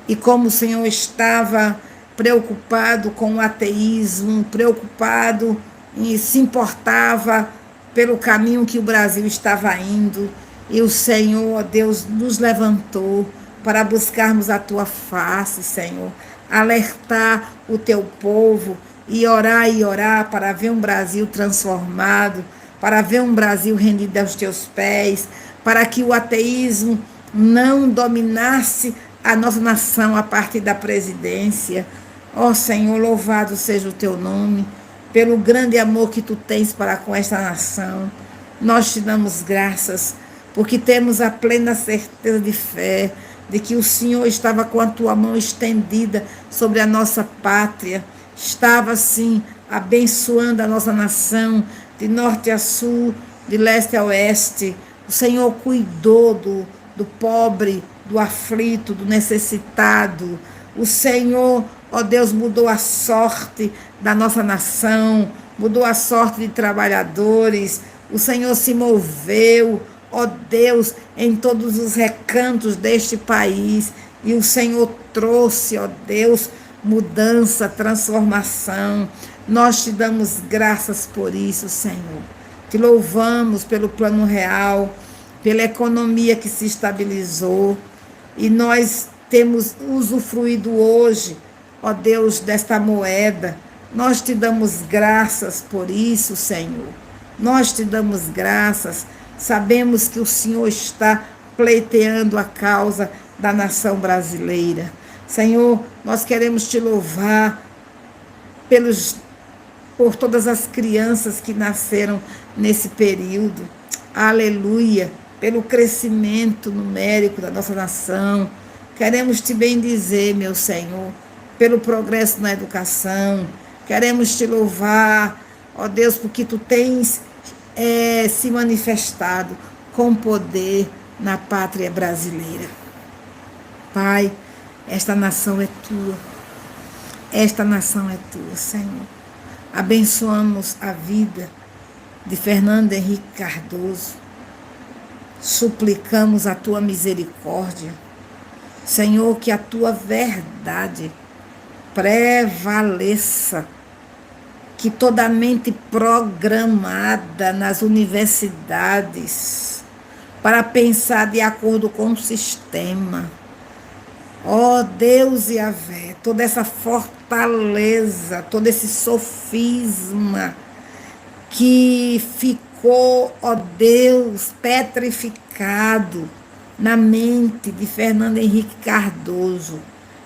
e como o Senhor estava preocupado com o ateísmo, preocupado e se importava pelo caminho que o Brasil estava indo. E o Senhor, ó Deus, nos levantou para buscarmos a tua face, Senhor, alertar o teu povo e orar para ver um Brasil transformado, para ver um Brasil rendido aos teus pés, para que o ateísmo não dominasse a nossa nação a partir da presidência. Ó Senhor, louvado seja o teu nome, pelo grande amor que tu tens para com esta nação. Nós te damos graças, porque temos a plena certeza de fé, de que o Senhor estava com a tua mão estendida sobre a nossa pátria, estava assim abençoando a nossa nação, de norte a sul, de leste a oeste. O Senhor cuidou do pobre, do aflito, do necessitado. O Senhor, ó Deus, mudou a sorte da nossa nação, mudou a sorte de trabalhadores. O Senhor se moveu, ó Deus, em todos os recantos deste país. E o Senhor trouxe, ó Deus, mudança, transformação. Nós te damos graças por isso, Senhor. Te louvamos pelo plano real, pela economia que se estabilizou. E nós temos usufruído hoje, ó Deus, desta moeda. Nós te damos graças por isso, Senhor. Nós te damos graças. Sabemos que o Senhor está pleiteando a causa da nação brasileira. Senhor, nós queremos te louvar por todas as crianças que nasceram nesse período. Aleluia, pelo crescimento numérico da nossa nação. Queremos te bendizer, meu Senhor, pelo progresso na educação. Queremos te louvar, ó Deus, porque tu tens se manifestado com poder na pátria brasileira. Pai, esta nação é tua. Esta nação é tua, Senhor. Abençoamos a vida de Fernando Henrique Cardoso. Suplicamos a tua misericórdia. Senhor, que a tua verdade prevaleça, que toda mente programada nas universidades para pensar de acordo com o sistema, ó Deus e Yahvé, toda essa fortaleza, todo esse sofisma que ficou, ó Deus, petrificado na mente de Fernando Henrique Cardoso,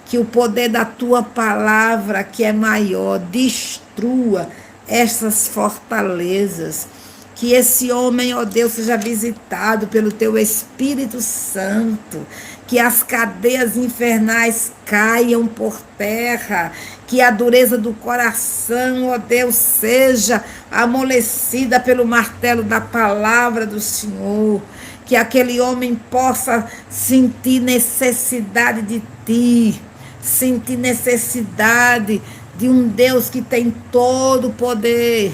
que o poder da tua palavra, que é maior, destrua essas fortalezas. Que esse homem, ó Deus, seja visitado pelo teu Espírito Santo. Que as cadeias infernais caiam por terra. Que a dureza do coração, ó Deus, seja amolecida pelo martelo da palavra do Senhor. Que aquele homem possa sentir necessidade de ti. Sentir necessidade de um Deus que tem todo o poder.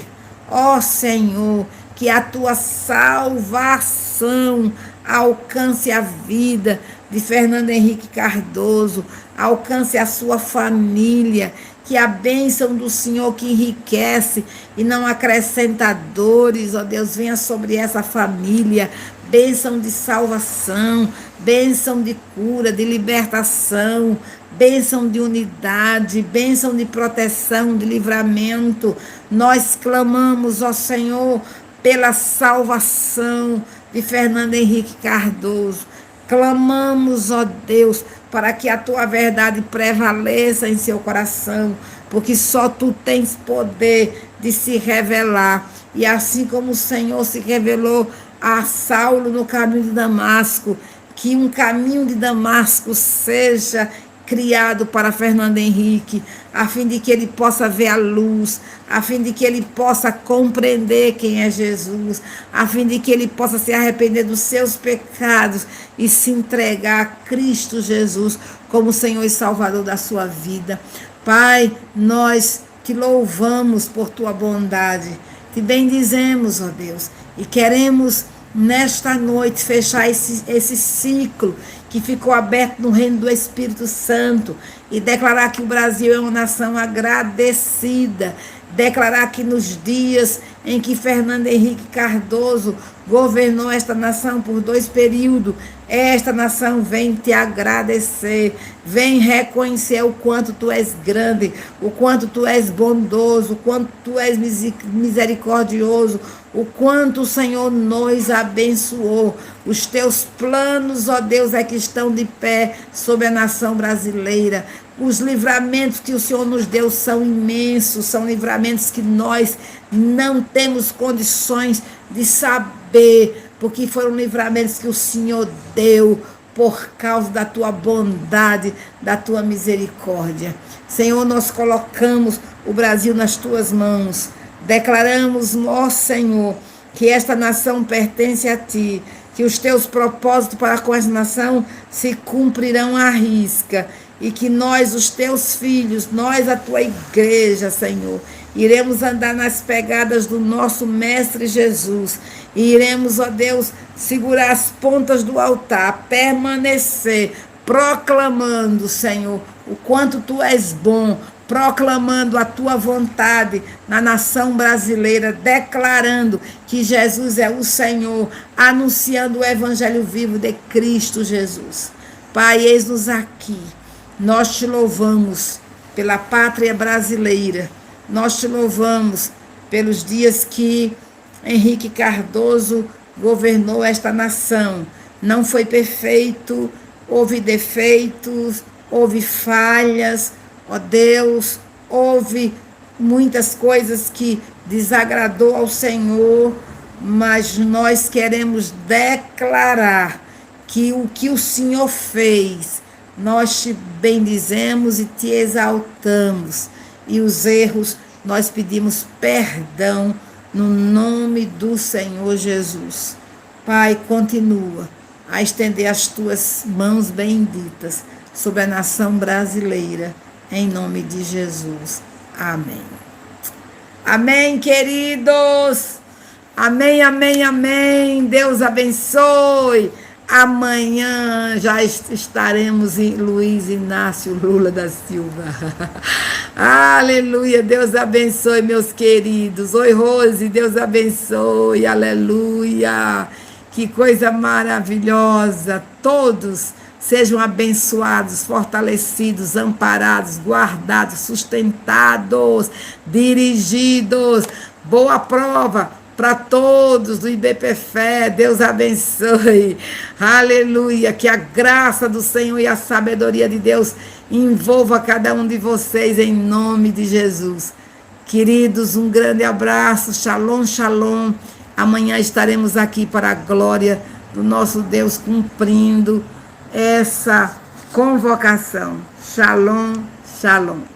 Ó Senhor, que a tua salvação alcance a vida de Fernando Henrique Cardoso, alcance a sua família, que a bênção do Senhor que enriquece e não acrescenta dores, ó Deus, venha sobre essa família, bênção de salvação, bênção de cura, de libertação, bênção de unidade, bênção de proteção, de livramento. Nós clamamos, ó Senhor, pela salvação de Fernando Henrique Cardoso. Clamamos, ó Deus, para que a tua verdade prevaleça em seu coração, porque só tu tens poder de se revelar. E assim como o Senhor se revelou a Saulo no caminho de Damasco, que um caminho de Damasco seja criado para Fernando Henrique, a fim de que ele possa ver a luz, a fim de que ele possa compreender quem é Jesus, a fim de que ele possa se arrepender dos seus pecados e se entregar a Cristo Jesus como Senhor e Salvador da sua vida. Pai, nós te louvamos por tua bondade, te bendizemos, ó Deus, e queremos nesta noite fechar esse ciclo que ficou aberto no reino do Espírito Santo e declarar que o Brasil é uma nação agradecida, declarar que nos dias em que Fernando Henrique Cardoso governou esta nação por 2 períodos, esta nação vem te agradecer, vem reconhecer o quanto tu és grande, o quanto tu és bondoso, o quanto tu és misericordioso, o quanto o Senhor nos abençoou. Os teus planos, ó Deus, é que estão de pé sobre a nação brasileira. Os livramentos que o Senhor nos deu são imensos, são livramentos que nós não temos condições de saber, porque foram livramentos que o Senhor deu por causa da tua bondade, da tua misericórdia. Senhor, nós colocamos o Brasil nas tuas mãos. Declaramos, ó Senhor, que esta nação pertence a ti, que os teus propósitos para com essa nação se cumprirão à risca, e que nós, os teus filhos, nós, a tua igreja, Senhor, iremos andar nas pegadas do nosso Mestre Jesus, e iremos, ó Deus, segurar as pontas do altar, permanecer, proclamando, Senhor, o quanto tu és bom, proclamando a tua vontade na nação brasileira, declarando que Jesus é o Senhor, anunciando o evangelho vivo de Cristo Jesus. Pai, eis-nos aqui. Nós te louvamos pela pátria brasileira. Nós te louvamos pelos dias que Henrique Cardoso governou esta nação. Não foi perfeito, houve defeitos, houve falhas. Ó Deus, houve muitas coisas que desagradou ao Senhor, mas nós queremos declarar que o que o Senhor fez, nós te bendizemos e te exaltamos. E os erros, nós pedimos perdão no nome do Senhor Jesus. Pai, continua a estender as tuas mãos benditas sobre a nação brasileira. Em nome de Jesus. Amém. Amém, queridos. Amém, amém, amém. Deus abençoe. Amanhã já estaremos em Luiz Inácio Lula da Silva. Aleluia. Deus abençoe, meus queridos. Oi, Rose. Deus abençoe. Aleluia. Que coisa maravilhosa. Todos sejam abençoados, fortalecidos, amparados, guardados, sustentados, dirigidos. Boa prova para todos do IBPFé. Deus abençoe. Aleluia. Que a graça do Senhor e a sabedoria de Deus envolva cada um de vocês em nome de Jesus. Queridos, um grande abraço. Shalom, shalom. Amanhã estaremos aqui para a glória do nosso Deus, cumprindo essa convocação. Shalom, shalom.